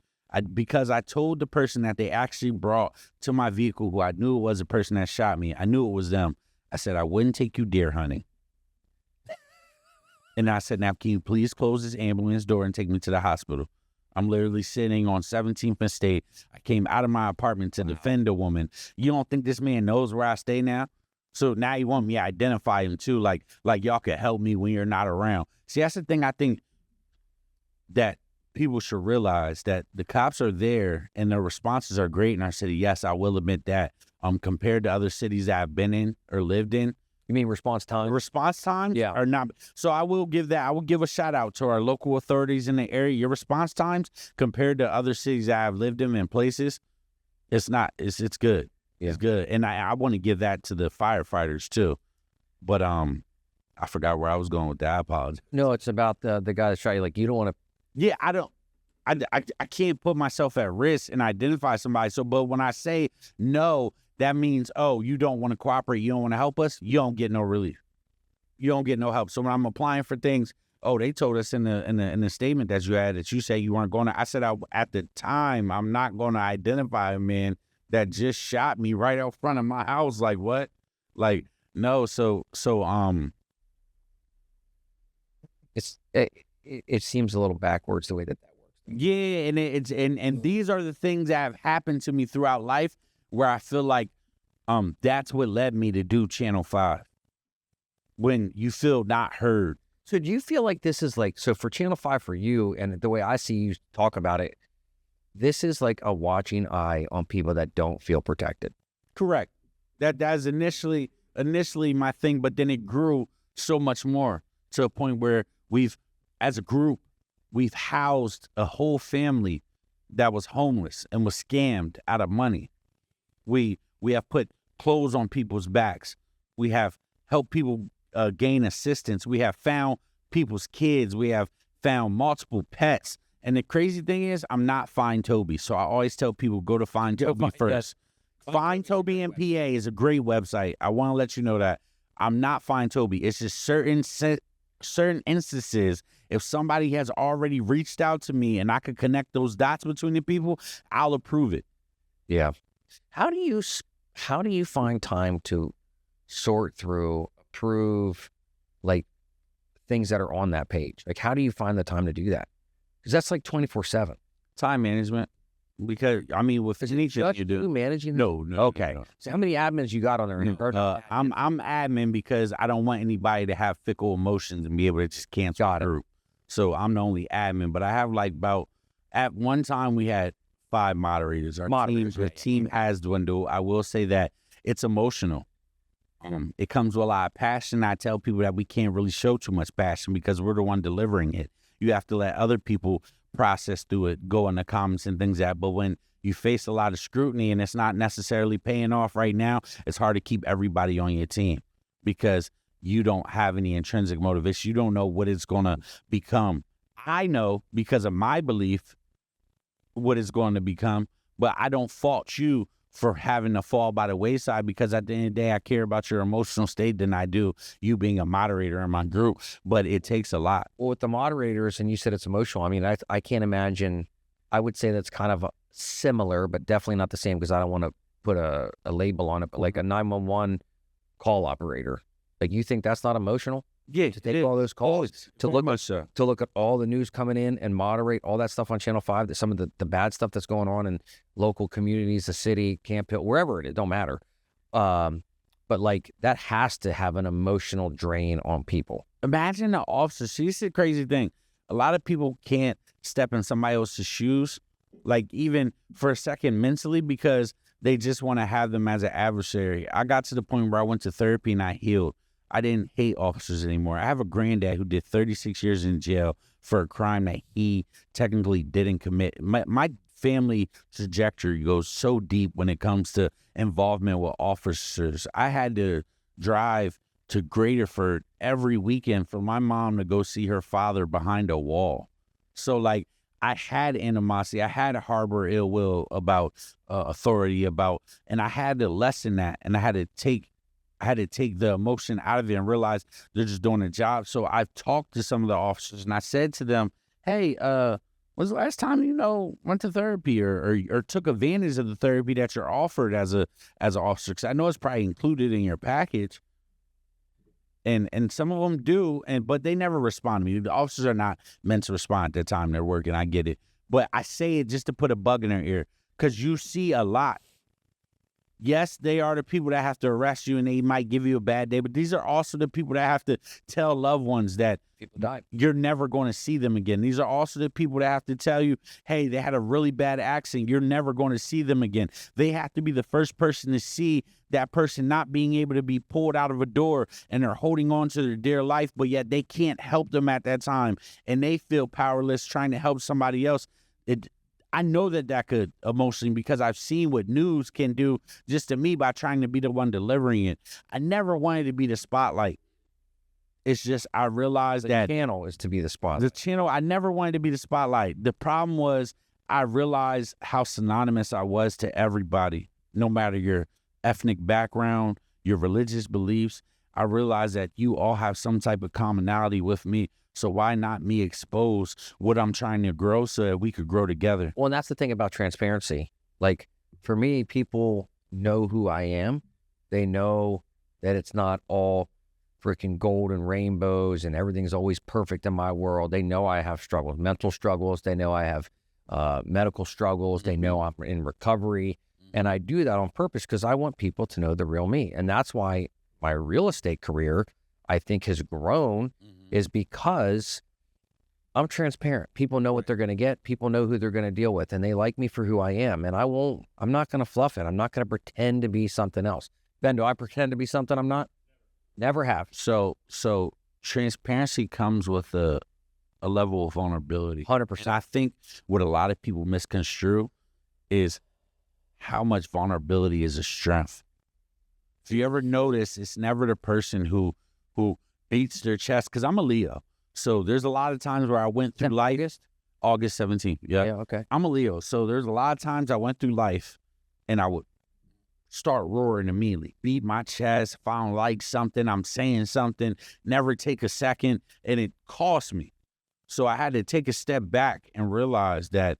Because I told the person that they actually brought to my vehicle, who I knew it was the person that shot me. I knew it was them. I said, I wouldn't take you deer hunting. And I said, now, can you please close this ambulance door and take me to the hospital? I'm literally sitting on 17th and State. I came out of my apartment to defend a woman. You don't think this man knows where I stay now? So now you want me to identify him too, like y'all could help me when you're not around. See, that's the thing I think that people should realize, that the cops are there and their responses are great in our city. Yes, I will admit that. Compared to other cities that I've been in or lived in, You mean response time? Response times Yeah. are not. So I will give a shout out to our local authorities in the area. Your response times compared to other cities that I've lived in and places, it's good. Yeah. It's good. And I want to give that to the firefighters too. But I forgot where I was going with that. I apologize. No, it's about the guy that's trying. Like, you don't want to. Yeah, I can't put myself at risk and identify somebody. So, but when I say no, that means, oh, you don't want to cooperate, you don't want to help us, you don't get no relief. You don't get no help. So when I'm applying for things, oh, they told us in the statement that you had that you say you weren't going to. I said at the time, I'm not going to identify a man that just shot me right out front of my house. Like what? Like no. So it seems a little backwards the way that works. Yeah, and these are the things that have happened to me throughout life where I feel like that's what led me to do Channel 5. When you feel not heard. So do you feel like this is like, so for Channel 5 for you, and the way I see you talk about it, this is like a watching eye on people that don't feel protected? Correct. That's initially my thing, but then it grew so much more to a point where as a group, we've housed a whole family that was homeless and was scammed out of money. We have put clothes on people's backs. We have helped people gain assistance. We have found people's kids. We have found multiple pets. And the crazy thing is, I'm not Find Toby. So I always tell people, go to Find Toby first. Find Toby MPA is a great website. I want to let you know that. I'm not Find Toby. It's just certain instances, if somebody has already reached out to me and I could connect those dots between the people, I'll approve it. Yeah. How do you find time to sort through, approve, like, things that are on that page? Like, how do you find the time to do that? Because that's like 24/7. Time management. Because, I mean, with anything you do. Managing? No. Okay. No. So how many admins you got on there? I'm admin because I don't want anybody to have fickle emotions and be able to just cancel the group. So I'm the only admin. But I have at one time we had 5 moderators. The team has dwindled. I will say that it's emotional. It comes with a lot of passion. I tell people that we can't really show too much passion because we're the one delivering it. You have to let other people process through it, go in the comments and things like that. But when you face a lot of scrutiny and it's not necessarily paying off right now, it's hard to keep everybody on your team because you don't have any intrinsic motivation. You don't know what it's going to become. I know because of my belief what it's going to become, but I don't fault you for having to fall by the wayside because at the end of the day, I care about your emotional state than I do you being a moderator in my group, but it takes a lot. Well, with the moderators, and you said it's emotional, I mean, I can't imagine, I would say that's kind of similar, but definitely not the same because I don't want to put a label on it, but like a 911 call operator, like you think that's not emotional? Yeah, to take all those calls, to look at all the news coming in and moderate all that stuff on Channel 5, that some of the bad stuff that's going on in local communities, the city, Camp Hill, wherever it is, don't matter. But like that has to have an emotional drain on people. Imagine the officer. See, this is the crazy thing. A lot of people can't step in somebody else's shoes, like even for a second mentally, because they just want to have them as an adversary. I got to the point where I went to therapy and I healed. I didn't hate officers anymore. I have a granddad who did 36 years in jail for a crime that he technically didn't commit. My family trajectory goes so deep when it comes to involvement with officers. I had to drive to Graterford every weekend for my mom to go see her father behind a wall. So, like, I had animosity. I had to harbor ill will about authority, and I had to lessen that, and I had to take the emotion out of it and realize they're just doing a job. So I've talked to some of the officers and I said to them, hey, when's the last time went to therapy or took advantage of the therapy that you're offered as an officer? Because I know it's probably included in your package. And some of them do, but they never respond to me. The officers are not meant to respond at the time they're working. I get it. But I say it just to put a bug in their ear because you see a lot Yes, they are the people that have to arrest you and they might give you a bad day, but these are also the people that have to tell loved ones that People died. you're never going to see them again. These are also the people that have to tell you, hey, they had a really bad accident. You're never going to see them again. They have to be the first person to see that person not being able to be pulled out of a door and they're holding on to their dear life, but yet they can't help them at that time. And they feel powerless trying to help somebody else. I know that could emotionally, because I've seen what news can do just to me by trying to be the one delivering it. I never wanted to be the spotlight. It's just I realized that the channel is to be the spotlight. The channel, I never wanted to be the spotlight. The problem was I realized how synonymous I was to everybody, no matter your ethnic background, your religious beliefs. I realized that you all have some type of commonality with me. So why not me expose what I'm trying to grow so that we could grow together? Well, and that's the thing about transparency. Like, for me, people know who I am. They know that it's not all freaking gold and rainbows and everything's always perfect in my world. They know I have struggles, mental struggles. They know I have medical struggles. They know I'm in recovery. And I do that on purpose because I want people to know the real me. And that's why my real estate career, I think, has grown, is because I'm transparent. People know what they're going to get. People know who they're going to deal with, and they like me for who I am. And I'm not going to fluff it. I'm not going to pretend to be something else. Ben, do I pretend to be something I'm not? Never have. So transparency comes with a level of vulnerability. 100%. And I think what a lot of people misconstrue is how much vulnerability is a strength. If you ever notice, it's never the person who beats their chest, because I'm a Leo. So there's a lot of times where I went through life. August 17th. Yeah, okay. I'm a Leo. So there's a lot of times I went through life and I would start roaring immediately, beat my chest. If I don't like something, I'm saying something, never take a second, and it cost me. So I had to take a step back and realize that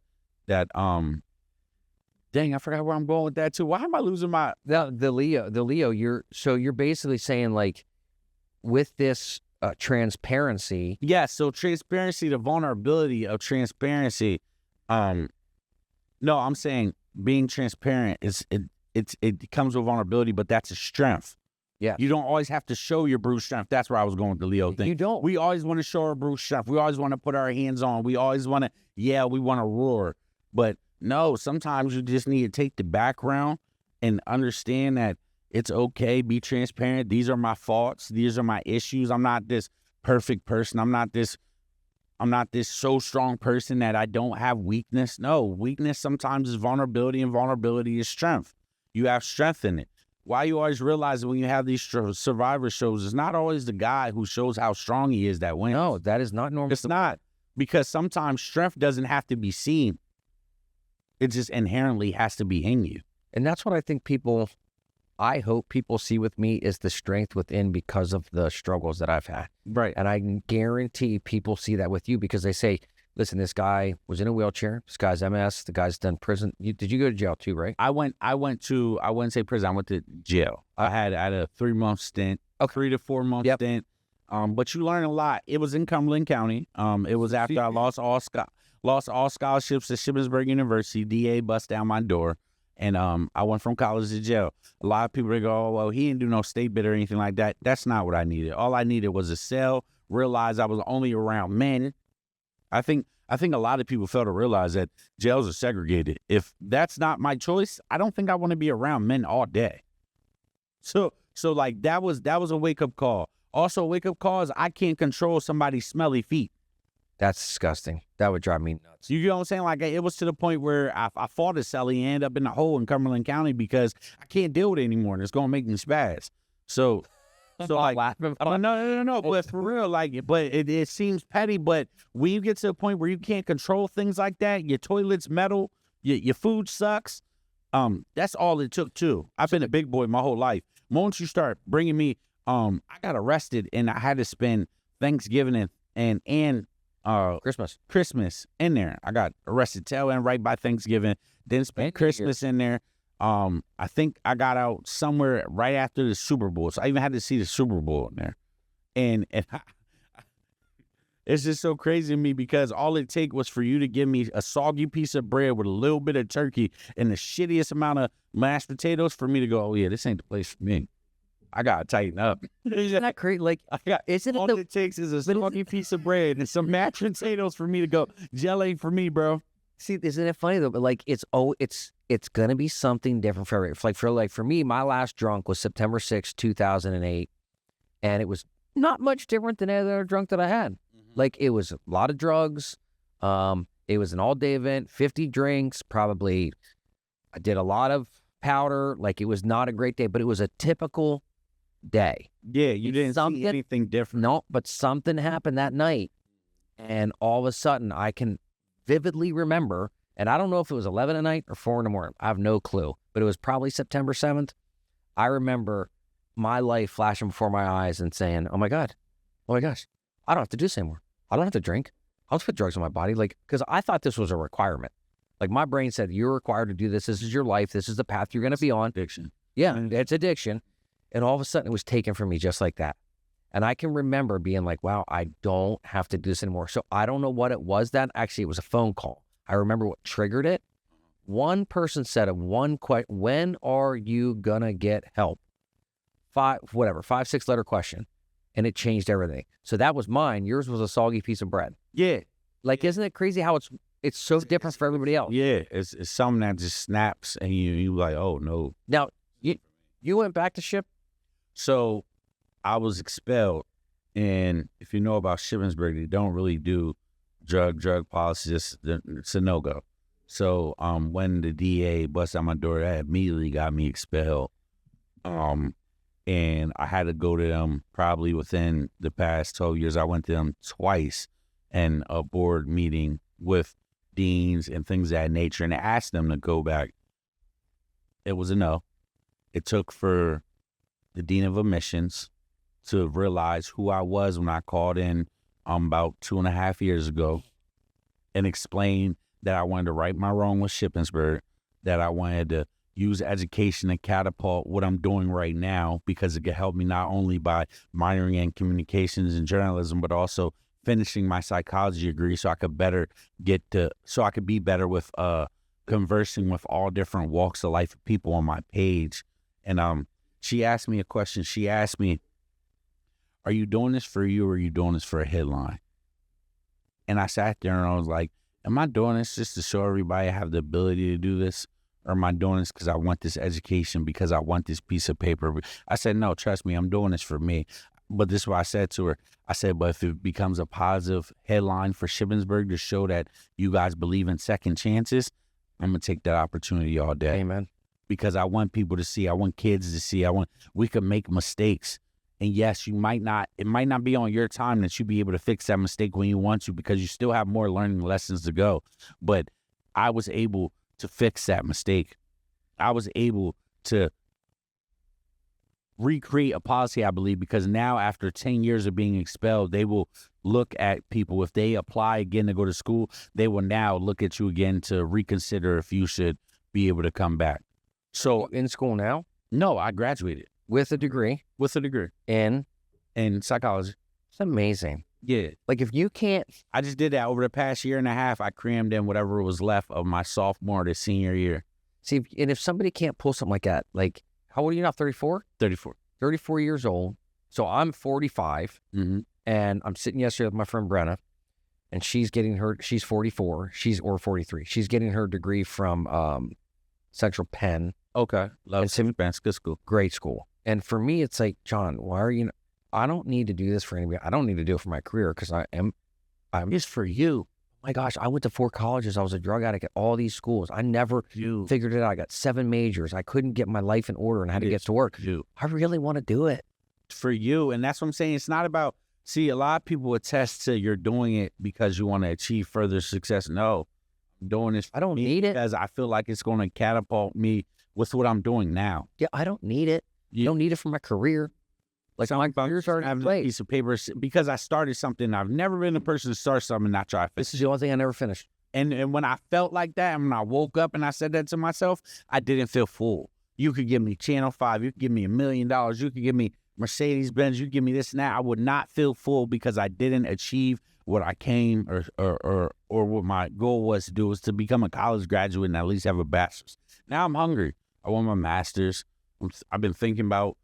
dang, I forgot where I'm going with that too. Why am I losing my the Leo? You're basically saying, like, with this transparency. Yeah, so transparency, the vulnerability of transparency. No, I'm saying being transparent it comes with vulnerability, but that's a strength. Yeah. You don't always have to show your brute strength. That's where I was going with the Leo thing. You don't. We always want to show our brute strength. We always want to put our hands on. We always want to, we want to roar. But no, sometimes you just need to take the background and understand that it's okay. Be transparent. These are my faults. These are my issues. I'm not this perfect person. I'm not this so strong person that I don't have weakness. No, weakness sometimes is vulnerability, and vulnerability is strength. You have strength in it. Why you always realize that when you have these survivor shows, it's not always the guy who shows how strong he is that wins. No, that is not normal. It's not, because sometimes strength doesn't have to be seen. It just inherently has to be in you. And that's what I hope people see with me, is the strength within because of the struggles that I've had. Right. And I guarantee people see that with you, because they say, listen, this guy was in a wheelchair. This guy's MS. The guy's done prison. Did you go to jail too, right? I wouldn't say prison. I went to jail. I had a 3-month stint, a 3 to 4 month stint. But you learn a lot. It was in Cumberland County. It was after I lost all scholarships at Harrisburg University. DA bust down my door, and I went from college to jail. A lot of people, they go, oh, well, he didn't do no state bid or anything like that. That's not what I needed. All I needed was a cell, realize I was only around men. I think a lot of people fail to realize that jails are segregated. If that's not my choice, I don't think I want to be around men all day. So like that was a wake-up call. Also, a wake-up call is I can't control somebody's smelly feet. That's disgusting. That would drive me nuts. You know what I'm saying? Like, it was to the point where I fought a Sally and ended up in a hole in Cumberland County because I can't deal with it anymore, and it's going to make me spaz. So like, no, but for real, like, but it seems petty, but when you get to a point where you can't control things like that, your toilet's metal, your food sucks, that's all it took too. I've been a big boy my whole life. Once you start bringing me, I got arrested and I had to spend Thanksgiving and Christmas in there. I got arrested tail end right by Thanksgiving, then spent Christmas in there. I think I got out somewhere right after the Super Bowl, so I even had to see the Super Bowl in there. And It's just so crazy to me because all it take was for you to give me a soggy piece of bread with a little bit of turkey and the shittiest amount of mashed potatoes for me to go, oh yeah, this ain't the place for me. I gotta tighten up. Isn't that crazy? Like, isn't it all it takes is a soggy piece of bread and some mashed potatoes for me to go, jelly for me, bro. See, isn't it funny though? But like, it's gonna be something different for everybody. For me, my last drunk was September 6th, 2008, and it was not much different than any other drunk that I had. Like, it was a lot of drugs. It was an all-day event, 50 drinks, probably. I did a lot of powder. Like, it was not a great day, but it was a typical day. Yeah, you didn't see anything different. No, but something happened that night, and all of a sudden, I can vividly remember, and I don't know if it was 11 at night or 4 in the morning. I have no clue, but it was probably September 7th. I remember my life flashing before my eyes and saying, oh my gosh, I don't have to do this anymore. I don't have to drink. I'll just put drugs in my body. Like, because I thought this was a requirement. Like, my brain said, you're required to do this. This is your life. This is the path you're going to be on. Addiction. Yeah, it's addiction. And all of a sudden, it was taken from me just like that. And I can remember being like, wow, I don't have to do this anymore. So I don't know what it was that. Actually, it was a phone call. I remember what triggered it. One person said of one question, when are you going to get help? 5-6 letter question. And it changed everything. So that was mine. Yours was a soggy piece of bread. Yeah. Like, isn't it crazy how it's so different for everybody else? Yeah. It's something that just snaps and you like, oh no. Now, you went back to ship? So I was expelled. And if you know about Shippensburg, they don't really do drug policies. It's a no-go. So when the DA busted out my door, that immediately got me expelled. And I had to go to them probably within the past 12 years. I went to them twice in a board meeting with deans and things of that nature, and I asked them to go back. It was a no. It took for the dean of admissions to realize who I was when I called in about 2.5 years ago and explain that I wanted to right my wrong with Shippensburg, that I wanted to use education to catapult what I'm doing right now because it could help me not only by minoring in communications and journalism, but also finishing my psychology degree so I could be better with conversing with all different walks of life of people on my page. And she asked me a question. She asked me, are you doing this for you or are you doing this for a headline? And I sat there and I was like, am I doing this just to show everybody I have the ability to do this? Or am I doing this because I want this education, because I want this piece of paper? I said, no, trust me, I'm doing this for me. But this is what I said to her. I said, but if it becomes a positive headline for Shippensburg to show that you guys believe in second chances, I'm going to take that opportunity all day. Amen. Because I want people to see, I want kids to see, we can make mistakes. And yes, it might not be on your time that you be able to fix that mistake when you want to, because you still have more learning lessons to go. But I was able to fix that mistake. I was able to recreate a policy, I believe, because now after 10 years of being expelled, they will look at people. If they apply again to go to school, they will now look at you again to reconsider if you should be able to come back. So in school now? No, I graduated. With a degree? With a degree. In psychology. It's amazing. Yeah. Like, if you can't... I just did that over the past year and a half. I crammed in whatever was left of my sophomore to senior year. See, and if somebody can't pull something like that, like, how old are you now, 34? 34. 34 years old. So I'm 45, and I'm sitting yesterday with my friend Brenna, and she's 44, or 43. She's getting her degree from Central Penn. Okay. Love Central Penn. Good school. Great school. And for me, it's like, John, why are you... I don't need to do this for anybody. I don't need to do it for my career because I'm it's for you. My gosh, I went to 4 colleges. I was a drug addict at all these schools. I never figured it out. I got 7 majors. I couldn't get my life in order and had to get to work. I really want to do it. For you. And that's what I'm saying. It's not about, see, a lot of people attest to you're doing it because you want to achieve further success. No, I'm doing this. I don't need it. Because I feel like it's going to catapult me with what I'm doing now. Yeah, I don't need it. You don't need it for my career. Like, my career's already in place. A piece of paper because I started something. I've never been the person to start something and not try to finish. This is the only thing I never finished. And when I felt like that, and when I woke up and I said that to myself, I didn't feel full. You could give me Channel 5. You could give me $1 million. You could give me Mercedes-Benz. You could give me this and that. I would not feel full because I didn't achieve what I came or what my goal was to do was to become a college graduate and at least have a bachelor's. Now I'm hungry. I want my master's. I've been thinking about,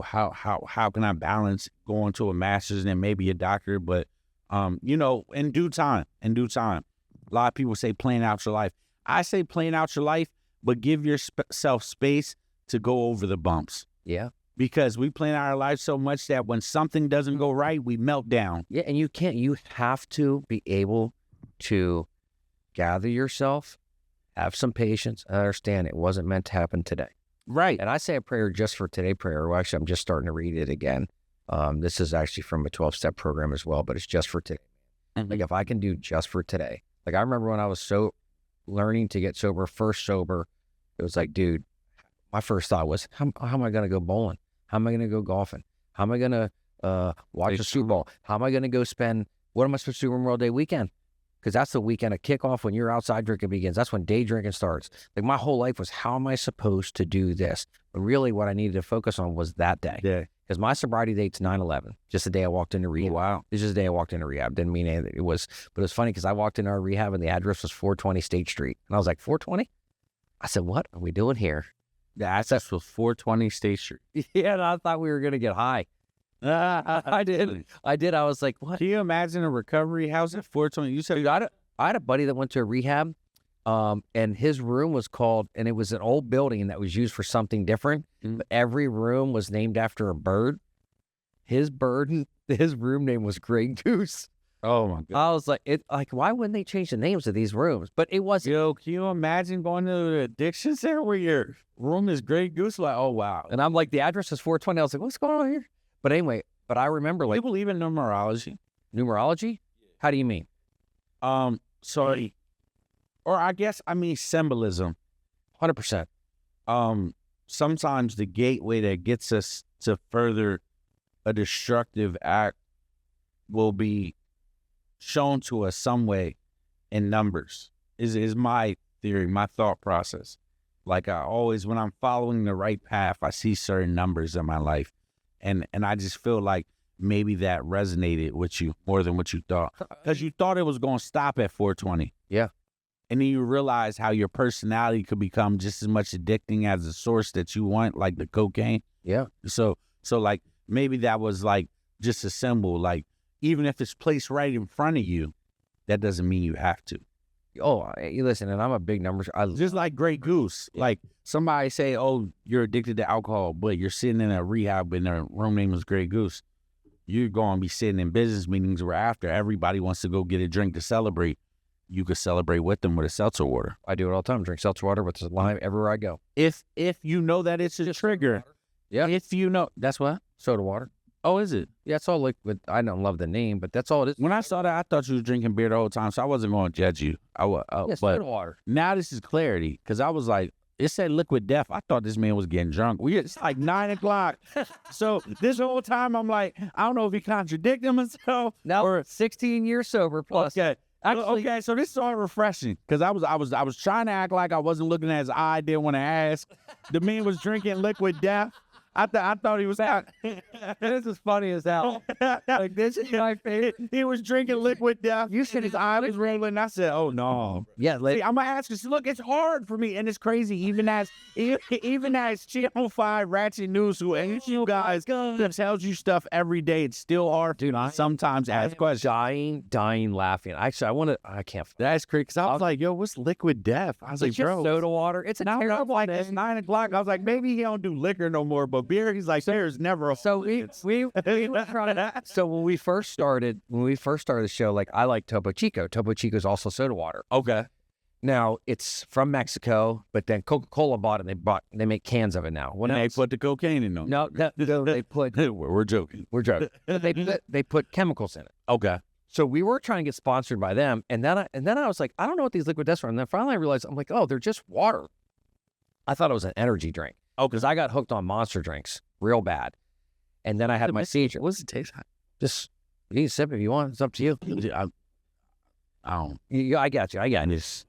how can I balance going to a master's and then maybe a doctorate, but in due time. A lot of people say plan out your life. I say plan out your life, but give yourself space to go over the bumps. Yeah. Because we plan our life so much that when something doesn't go right, we melt down. Yeah, and you have to be able to gather yourself, have some patience, and understand it wasn't meant to happen today. Right. And I say a prayer just for today prayer. Well, actually, I'm just starting to read it again. This is actually from a 12-step program as well, but it's just for today. Mm-hmm. Like if I can do just for today. Like I remember when I was learning to get sober, first sober, it was like, dude, my first thought was, how am I going to go bowling? How am I going to go golfing? How am I going to watch a Super Bowl? How am I going to go what am I supposed to do Memorial Day weekend? Because that's the weekend of kickoff when your outside drinking begins. That's when day drinking starts. Like my whole life was, how am I supposed to do this? But really what I needed to focus on was that day. Yeah. Because my sobriety date's 9/11, just the day I walked into rehab. Oh, wow. It's just the day I walked into rehab. Didn't mean anything. But it was funny because I walked into our rehab and the address was 420 State Street. And I was like, 420? I said, what are we doing here? The address was 420 State Street. Yeah, and I thought we were going to get high. I did. I was like, what? Can you imagine a recovery house at 420? You said, I had a buddy that went to a rehab, and his room was and it was an old building that was used for something different. But every room was named after a bird. His room name was Gray Goose. oh my God. I was like, why wouldn't they change the names of these rooms? But it wasn't. Yo, can you imagine going to the addiction center where your room is Gray Goose? Like, oh, wow. And I'm like, the address is 420. I was like, what's going on here? But anyway, I remember Do you believe in numerology? Numerology? How do you mean? Sorry. Or I guess I mean symbolism. 100%. Sometimes the gateway that gets us to further a destructive act will be shown to us some way in numbers. Is my theory, my thought process. Like I always, when I'm following the right path, I see certain numbers in my life, and I just feel like maybe that resonated with you more than what you thought, because you thought it was going to stop at 420. Yeah. And then you realize how your personality could become just as much addicting as the source that you want, like the cocaine. Yeah. So like maybe that was like just a symbol. Like even if it's placed right in front of you, that doesn't mean you have to. Oh, you listen, and I'm a big numbers. Just like Grey Goose. Yeah. Like somebody say, oh, you're addicted to alcohol, but you're sitting in a rehab and their room name is Grey Goose. You're going to be sitting in business meetings where after everybody wants to go get a drink to celebrate, you could celebrate with them with a seltzer water. I do it all the time. Drink seltzer water with lime everywhere I go. If you know that it's a trigger. Yeah. If you know. That's what? Soda water. Oh, is it? Yeah, it's all liquid. I don't love the name, but that's all it is. When I saw that, I thought you was drinking beer the whole time, so I wasn't going to judge you. Yeah, but soda water. Now this is clarity, because I was like, it said liquid death. I thought this man was getting drunk. It's like 9 o'clock. So this whole time, I'm like, I don't know if he contradicted himself. Now, or 16 years sober plus. Okay. Actually, okay, so this is all refreshing, because I was trying to act like I wasn't looking at his eye, didn't want to ask. The man was drinking liquid death. I thought he was out. This is funny as hell. Like, this is my favorite. He was drinking liquid death. You said his eye was rolling. I said, "Oh no." Yeah, See, I'm gonna ask you. Look, it's hard for me, and it's crazy. Even as Channel 5 Ratchet News, who ain't you guys that tells you stuff every day, it's still hard. Dude, I sometimes ask questions. Dying laughing. Actually, I can't. That's crazy. Cause I was like, "Yo, what's liquid death?" I was like, just "Bro, soda water. It's a terrible like name. it's 9 o'clock." I was like, "Maybe he don't do liquor no more, but beer." He's like, "There's never a." So we so when we first started the show, like I like Topo Chico. Topo Chico is also soda water. Okay. Now it's from Mexico, but then Coca-Cola bought it. They make cans of it now. When they put the cocaine in them. No, they put. We're joking. We're joking. They put chemicals in it. Okay. So we were trying to get sponsored by them, and then I was like, I don't know what these liquid deaths are. And then finally I realized, I'm like, oh, they're just water. I thought it was an energy drink. Oh, because I got hooked on Monster drinks real bad, and then I had my seizure. What does it taste like? Just you can sip if you want. It's up to you. I don't. I got you. Just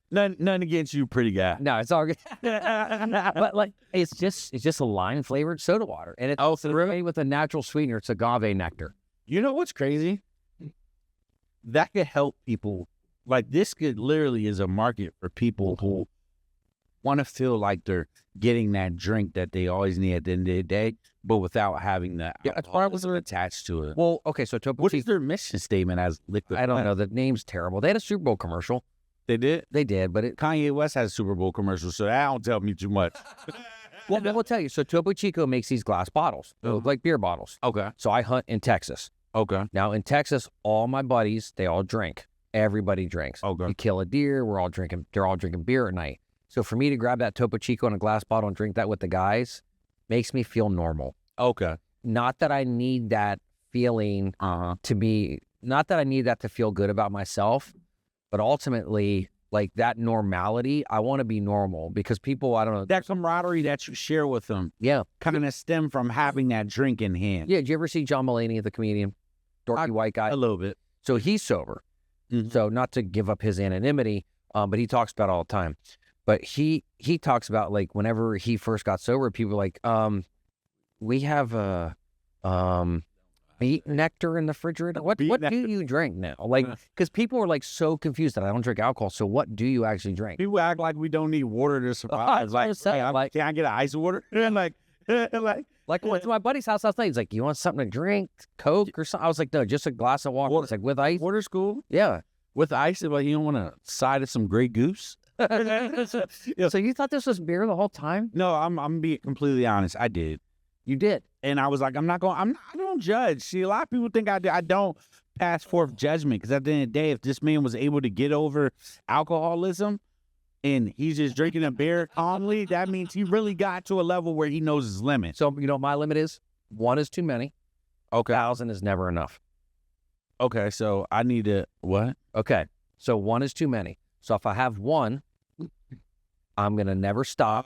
nothing against you, pretty guy. No, it's all good. But like, it's just a lime flavored soda water, and it's made with a natural sweetener. It's agave nectar. You know what's crazy? that could help people. Like, this could literally is a market for people who want to feel like they're getting that drink that they always need at the end of the day, but without having the alcohol attached to it. Well, okay, so Topo What Chico, is their mission statement as liquid? I don't know. The name's terrible. They had a Super Bowl commercial. They did? They did, but it. Kanye West has a Super Bowl commercial, so that don't tell me too much. Well, I will tell you. So Topo Chico makes these glass bottles, they look like beer bottles. Okay. So I hunt in Texas. Okay. Now in Texas, all my buddies, they all drink. Everybody drinks. Okay. You kill a deer, we're all drinking. They're all drinking beer at night. So for me to grab that Topo Chico in a glass bottle and drink that with the guys makes me feel normal. Okay. Not that I need that feeling to be. Not that I need that to feel good about myself, but ultimately, like that normality, I want to be normal because people, I don't know. That camaraderie that you share with them, Yeah. kind of stem from having that drink in hand. Yeah. Did you ever see John Mulaney, the comedian? Dorky white guy? A little bit. So he's sober. Mhm. So not to give up his anonymity, but he talks about it all the time. But he talks about like whenever he first got sober, people were like, we have a beet nectar in the refrigerator. What do you drink now? Like, because people were like so confused that I don't drink alcohol. So what do you actually drink? People act like we don't need water to survive. It's like, hey, can I get an ice water? Like went to my buddy's house last night. He's like, you want something to drink? Coke or something? I was like, no, just a glass of water. It's like with ice. Water's cool. Yeah. With ice, like you don't want a side of some Grey Goose? So you thought this was beer the whole time? No, I'm being completely honest. I did. You did. And I was like, I don't judge. See, a lot of people think I don't pass forth judgment because at the end of the day, if this man was able to get over alcoholism and he's just drinking a beer calmly, that means he really got to a level where he knows his limit. So you know what my limit is? 1 is too many. Okay. 1,000 is never enough. Okay, so I need to, what? Okay, so 1 is too many. So if I have 1, I'm going to never stop,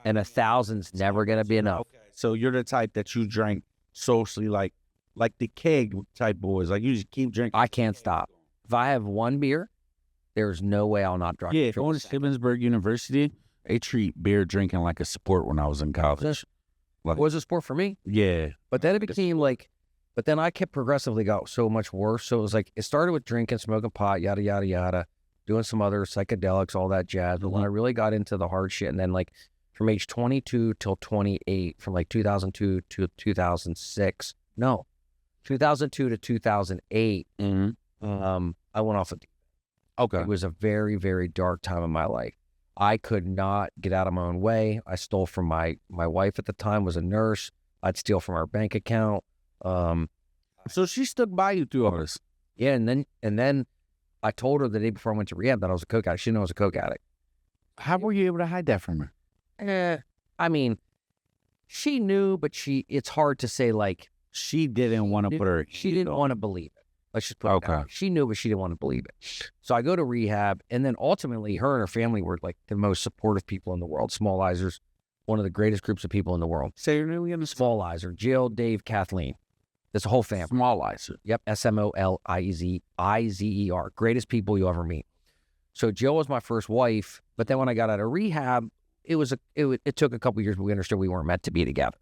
and 1,000's never going to be enough. Okay. So you're the type that you drank socially, like the keg type boys. Like you just keep drinking. I can't stop. If I have 1 beer, there's no way I'll not drink. Yeah, going to Harrisburg University, they treat beer drinking like a sport when I was in college. It was a sport for me. Yeah. But then it became like, but then I kept progressively got so much worse. So it was like, it started with drinking, smoking pot, yada, yada, yada, doing some other psychedelics, all that jazz. But when I really got into the hard shit, and then like from age 22 till 28, from like 2002 to 2006, no, 2002 to 2008, I went off. Okay. It was a very, very dark time in my life. I could not get out of my own way. I stole from my wife at the time, was a nurse. I'd steal from her bank account. So she stuck by you through all this. Yeah, and then I told her the day before I went to rehab that I was a coke addict. She didn't know I was a coke addict. How were you able to hide that from her? I mean, she knew, but it's hard to say like she didn't want to put her. She didn't want to believe it. Let's just put it that way. She knew, but she didn't want to believe it. So I go to rehab, and then ultimately, her and her family were like the most supportive people in the world. Smallizers, one of the greatest groups of people in the world. Say your name again. Smallizer, Jill, Dave, Kathleen. This whole family. Smallizer. Yep. Smolizer. Greatest people you'll ever meet. So Jill was my first wife, but then when I got out of rehab, it took a couple years, but we understood we weren't meant to be together.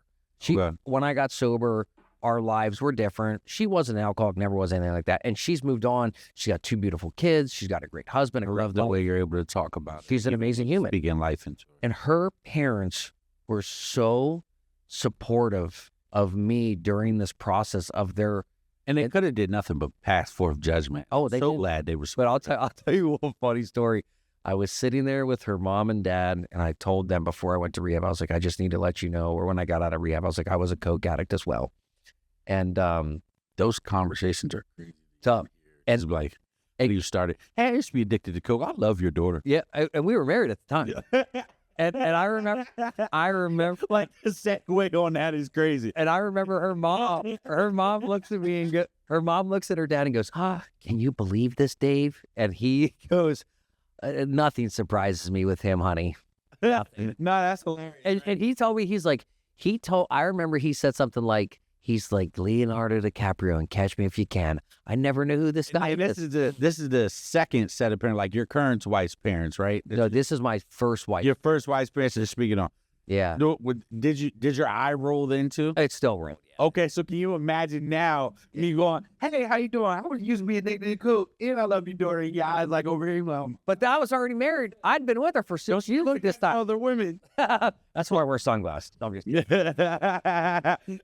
When I got sober, our lives were different. She wasn't an alcoholic, never was anything like that. And she's moved on. She got 2 beautiful kids. She's got a great husband. I love the way you're able to talk about it. She's an amazing human. Speaking life into it. And her parents were so supportive of me during this process of their... And they could have did nothing but pass forth judgment. Oh, they so glad they were. But I'll tell you one funny story. I was sitting there with her mom and dad, and I told them before I went to rehab, I was like, I just need to let you know, or when I got out of rehab, I was like, I was a coke addict as well. And those conversations are crazy. Tough. And it's like, you started, hey, I used to be addicted to coke. I love your daughter. Yeah, and we were married at the time. And I remember like the segue on that is crazy. And I remember her mom looks at me and her mom looks at her dad and goes, can you believe this, Dave? And he goes, nothing surprises me with him, honey. No, that's hilarious. And he told me, I remember he said something like, he's like Leonardo DiCaprio in Catch Me If You Can. I never knew who this guy is. This is the second set of parents, like your current wife's parents, right? No, this is my first wife. Your first wife's parents are speaking on. Yeah. No, did your eye roll then too? It's still rolled. Yeah. Okay, so can you imagine now me going, "Hey, how you doing? I was used to be a nigga cool, and I love you, Dory." Yeah, I was like over here, well, But I was already married. I'd been with her for 6 years at this time. other women. That's why I wear sunglasses. I'm just, But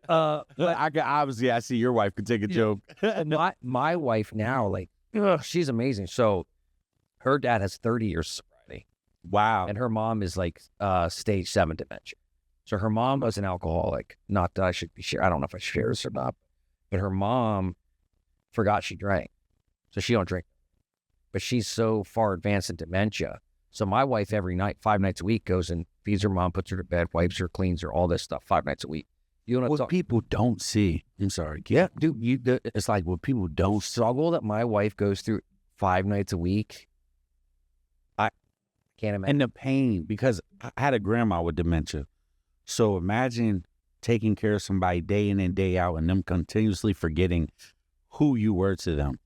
I can obviously I see your wife could take a joke. my wife now, like, she's amazing. So her dad has 30 years sobriety, Wow. and her mom is like stage 7 dementia. So her mom was an alcoholic. Not that I should be sure. I don't know if I share this or not, but her mom forgot she drank, so she don't drink. But she's so far advanced in dementia. So my wife every night, 5 nights a week, goes and feeds her mom, puts her to bed, wipes her, cleans her, all this stuff, 5 nights a week. You know What people don't see. I'm sorry. Yeah, dude, It's like what people don't see. struggle that my wife goes through 5 nights a week. I can't imagine. And the pain, because I had a grandma with dementia. So imagine taking care of somebody day in and day out and them continuously forgetting who you were to them.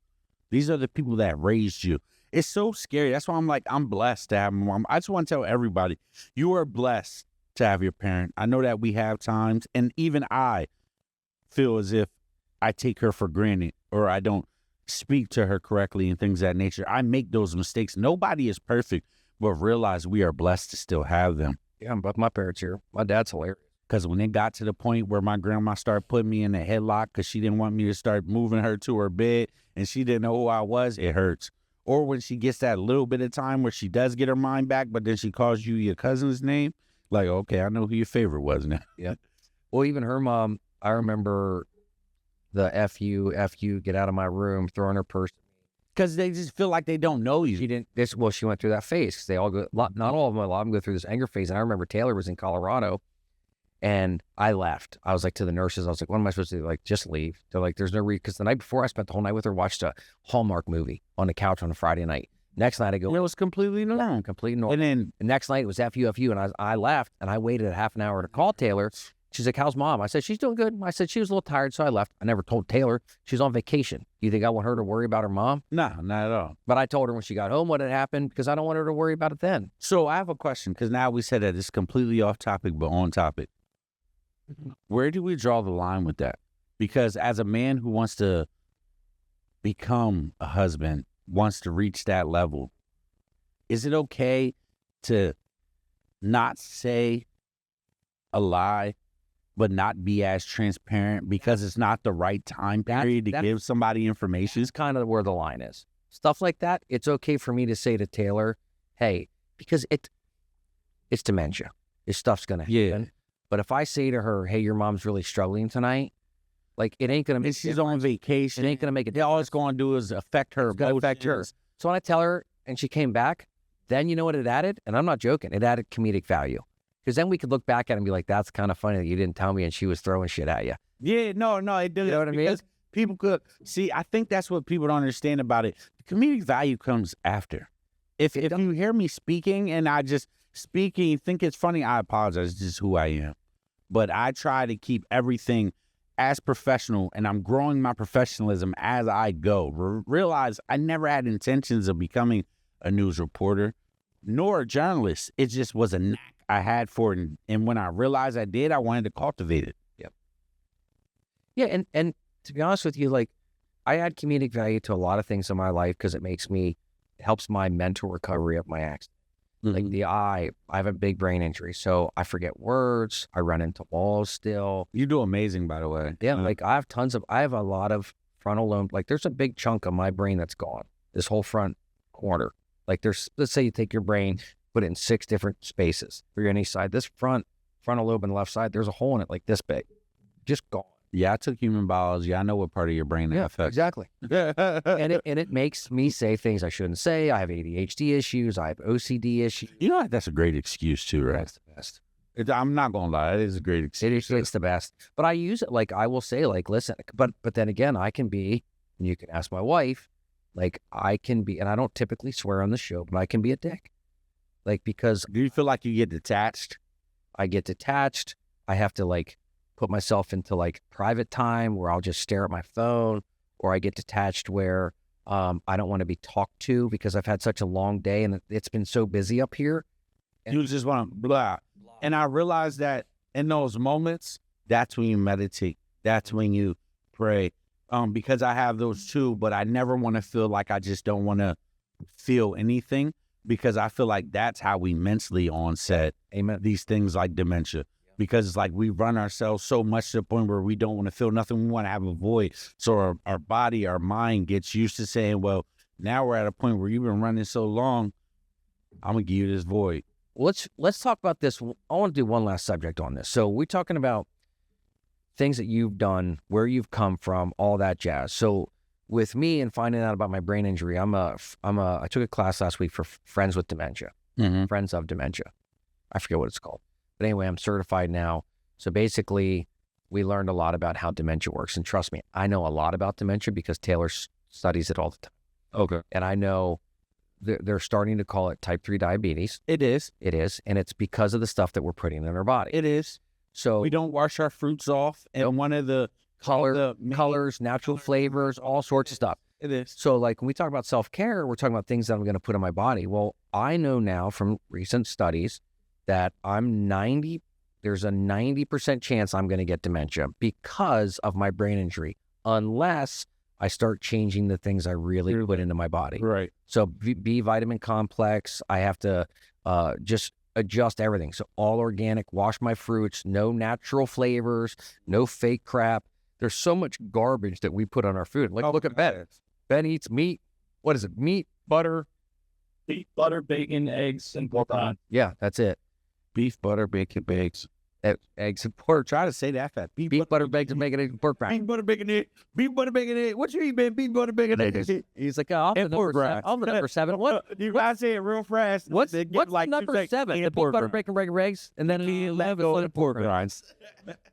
These are the people that raised you. It's so scary. That's why I'm like, I'm blessed to have my mom. I just want to tell everybody, you are blessed to have your parent. I know that we have times, and even I feel as if I take her for granted or I don't speak to her correctly and things of that nature. I make those mistakes. Nobody is perfect, but realize we are blessed to still have them. Yeah, but my parents here. My dad's hilarious. Because when it got to the point where my grandma started putting me in a headlock because she didn't want me to start moving her to her bed and she didn't know who I was, it hurts. Or when she gets that little bit of time where she does get her mind back, but then she calls you your cousin's name, like, okay, I know who your favorite was now. Yeah. Well, even her mom, I remember the F you, get out of my room, throwing her purse. Because they just feel like they don't know you. She didn't, she went through that phase because they all go, not all of them, a lot of them go through this anger phase. And I remember Taylor was in Colorado and I left. I was like to the nurses, I was like, what am I supposed to do? Like, just leave. They're like, there's no reason. Because the night before I spent the whole night with her, watched a Hallmark movie on the couch on a Friday night. Next night I go, It was completely normal. completely normal. And then The next night it was F you. And I left and I waited a half an hour to call Taylor. She's like, how's mom? I said, she's doing good. I said, she was a little tired, so I left. I never told Taylor she's on vacation. You think I want her to worry about her mom? no, not at all. But I told her when she got home what had happened because I don't want her to worry about it then. So I have a question, because now we said that it's completely off topic, but on topic. Where do we draw the line with that? Because as a man who wants to become a husband, wants to reach that level, is it okay to not say a lie, but not be as transparent because it's not the right time period to give somebody information? Is kind of where the line is. Stuff like that, it's okay for me to say to Taylor, hey, because it's dementia. This stuff's going to happen. Yeah. But if I say to her, hey, your mom's really struggling tonight, like, it ain't going to make She's on vacation. It ain't going to make it. All it's going to do is affect her. It's going to affect her. So when I tell her and she came back, then you know what it added? And I'm not joking. It added comedic value. Because then we could look back at it and be like, that's kind of funny that you didn't tell me and she was throwing shit at you. Yeah, no, it does. You know what I mean? Because people could see, I think that's what people don't understand about it. The comedic value comes after. If you hear me speaking and I just speaking, you think it's funny, I apologize. It's just who I am. But I try to keep everything as professional, and I'm growing my professionalism as I go. Realize I never had intentions of becoming a news reporter nor a journalist. It just was a knack I had for it. And when I realized I did, I wanted to cultivate it. Yep. Yeah, and to be honest with you, like, I add comedic value to a lot of things in my life because it helps my mental recovery of my accident. Like I have a big brain injury, so I forget words. I run into walls still. You do amazing, by the way. Yeah, like I have a lot of frontal lobe. Like there's a big chunk of my brain that's gone. This whole front corner. Like let's say you take your brain, put it in 6 different spaces for any side. This frontal lobe on the left side, there's a hole in it like this big, just gone. Yeah, I took human biology. I know what part of your brain that affects. Exactly. and it makes me say things I shouldn't say. I have ADHD issues. I have OCD issues. You know, that's a great excuse too, right? That's the best. I'm not going to lie. It is a great excuse. It's the best. But I use it like I will say, like, listen, but then again, I can be, and you can ask my wife, like I can be, and I don't typically swear on the show, but I can be a dick. Like, because. Do you feel like you get detached? I get detached. I have to like put myself into like private time where I'll just stare at my phone, or I get detached where I don't want to be talked to because I've had such a long day and it's been so busy up here. You just want to blah. And I realized that in those moments, that's when you meditate. That's when you pray. Because I have those too, but I never want to feel like I just don't want to feel anything, because I feel like that's how we mentally onset these things like dementia. Because it's like we run ourselves so much to the point where we don't want to feel nothing. We want to have a void. So our body, our mind gets used to saying, well, now we're at a point where you've been running so long, I'm going to give you this void. Let's talk about this. I want to do one last subject on this. So we're talking about things that you've done, where you've come from, all that jazz. So with me and finding out about my brain injury, I took a class last week for friends with dementia, friends of dementia. I forget what it's called. But anyway, I'm certified now. So basically, we learned a lot about how dementia works. And trust me, I know a lot about dementia because Taylor studies it all the time. Okay. And I know they're starting to call it type 3 diabetes. It is. It is. And it's because of the stuff that we're putting in our body. It is. So we don't wash our fruits off. And one of the colors, natural flavors, all sorts of stuff. It is. So like when we talk about self-care, we're talking about things that I'm going to put in my body. Well, I know now from recent studies that there's a 90% chance I'm going to get dementia because of my brain injury, unless I start changing the things I really put into my body. Right. So B vitamin complex, I have to just adjust everything. So all organic, wash my fruits, no natural flavors, no fake crap. There's so much garbage that we put on our food. Like, look at Ben. Ben eats meat. What is it? Meat, butter. Beef, butter, bacon, eggs, and pork rinds. Yeah, that's it. Beef, butter, bacon, eggs. Eggs and pork. Try to say that fast. Beef, butter, bacon, eggs, and pork rinds. Beef, butter, bacon, egg. Beef, butter, bacon, egg. What you eat, man? Beef, butter, bacon, egg. He's like, oh, I'm the number 7. What? You gotta say it real fast. What's like number 7? The beef, butter, bacon, eggs, and then 11 pork rinds.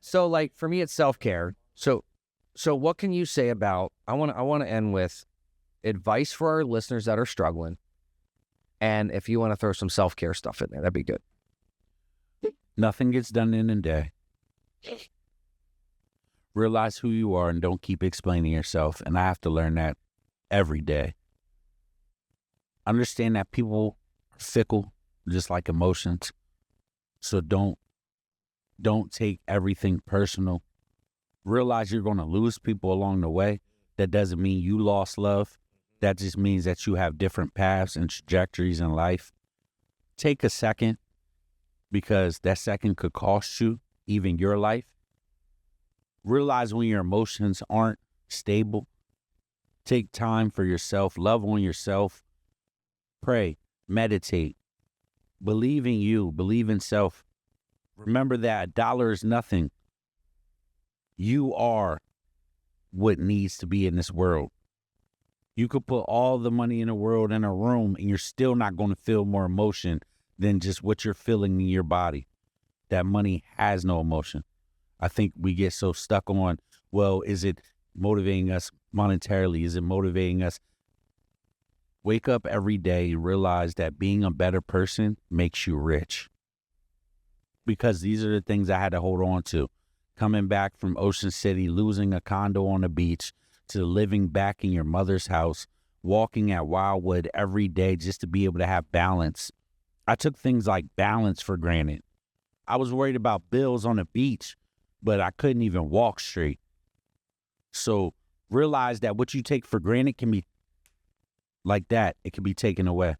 So, like, for me, it's self-care. So what can you say about? I want to end with advice for our listeners that are struggling, and if you want to throw some self-care stuff in there, that'd be good. Nothing gets done in a day. Realize who you are and don't keep explaining yourself. And I have to learn that every day. Understand that people are fickle, just like emotions. So don't take everything personal. Realize you're going to lose people along the way. That doesn't mean you lost love. That just means that you have different paths and trajectories in life. Take a second, because that second could cost you even your life. Realize when your emotions aren't stable. Take time for yourself. Love on yourself. Pray. Meditate. Believe in you. Believe in self. Remember that $1 is nothing. You are what needs to be in this world. You could put all the money in the world in a room and you're still not going to feel more emotion than just what you're feeling in your body. That money has no emotion. I think we get so stuck on, well, is it motivating us monetarily? Is it motivating us? Wake up every day and realize that being a better person makes you rich. Because these are the things I had to hold on to. Coming back from Ocean City, losing a condo on the beach, to living back in your mother's house, walking at Wildwood every day just to be able to have balance. I took things like balance for granted. I was worried about bills on the beach, but I couldn't even walk straight. So realize that what you take for granted can be like that. It can be taken away.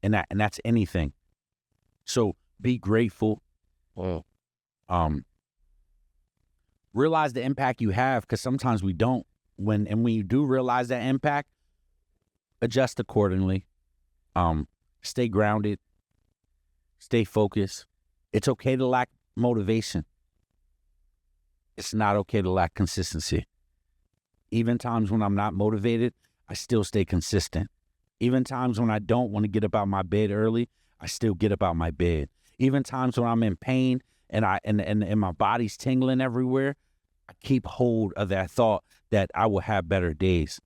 And that's anything. So be grateful. Realize the impact you have, because sometimes we don't. When you do realize that impact, adjust accordingly. Stay grounded. Stay focused. It's okay to lack motivation. It's not okay to lack consistency. Even times when I'm not motivated, I still stay consistent. Even times when I don't want to get up out my bed early, I still get up out my bed. Even times when I'm in pain and my body's tingling everywhere, I keep hold of that thought that I will have better days.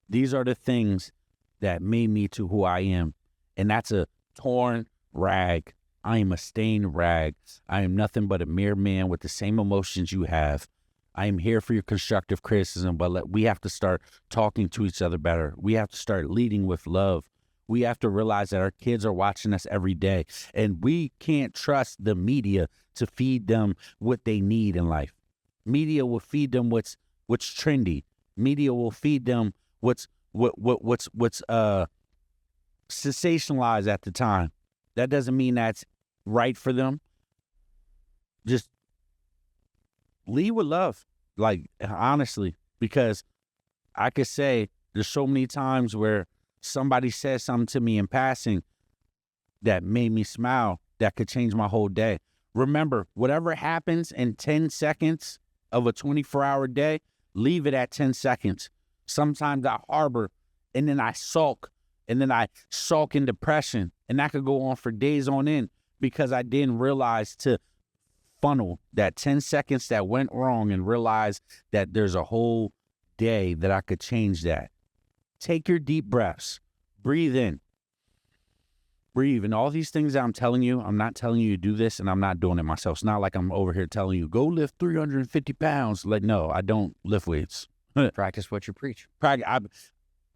These are the things that made me to who I am. And that's a torn rag. I am a stained rag. I am nothing but a mere man with the same emotions you have. I am here for your constructive criticism, but we have to start talking to each other better. We have to start leading with love. We have to realize that our kids are watching us every day, and we can't trust the media to feed them what they need in life. Media will feed them what's trendy. Media will feed them what's sensationalized at the time. That doesn't mean that's right for them. Just lead with love, like, honestly, because I could say there's so many times where somebody says something to me in passing that made me smile, that could change my whole day. Remember, whatever happens in 10 seconds of a 24-hour day, leave it at 10 seconds. Sometimes I harbor, and then I sulk, in depression, and that could go on for days on end because I didn't realize to funnel that 10 seconds that went wrong and realize that there's a whole day that I could change that. Take your deep breaths. Breathe in. Breathe. And all these things that I'm telling you, I'm not telling you to do this, and I'm not doing it myself. It's not like I'm over here telling you, go lift 350 pounds. Like, no, I don't lift weights. Practice what you preach.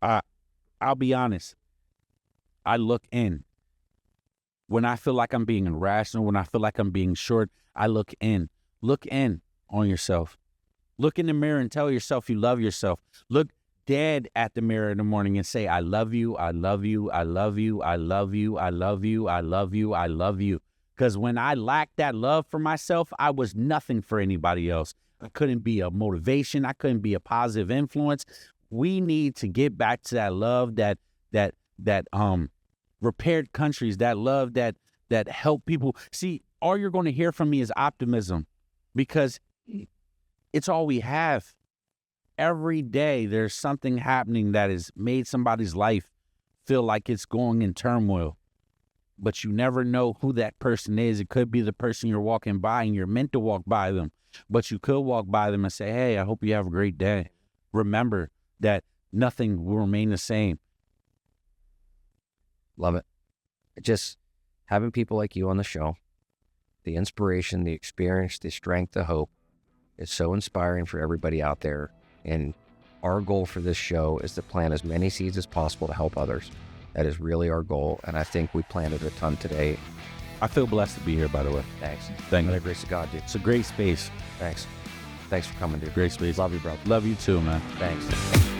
I'll be honest. I look in. When I feel like I'm being irrational, when I feel like I'm being short, I look in. Look in on yourself. Look in the mirror and tell yourself you love yourself. Look dead at the mirror in the morning and say, I love you, I love you, I love you, I love you, I love you, I love you, I love you. Because when I lacked that love for myself, I was nothing for anybody else. I couldn't be a motivation. I couldn't be a positive influence. We need to get back to that love that repaired countries, that love that helped people. See, all you're going to hear from me is optimism, because it's all we have. Every day there's something happening that has made somebody's life feel like it's going in turmoil, but you never know who that person is. It could be the person you're walking by and you're meant to walk by them, but you could walk by them and say, hey, I hope you have a great day. Remember that nothing will remain the same. Love it. Just having people like you on the show, the inspiration, the experience, the strength, the hope, is so inspiring for everybody out there. And our goal for this show is to plant as many seeds as possible to help others. That is really our goal. And I think we planted a ton today. I feel blessed to be here, by the way. Thanks. Thank you. By the grace of God, dude. It's a great space. Thanks. Thanks for coming, dude. Great space. Love you, bro. Love you too, man. Thanks.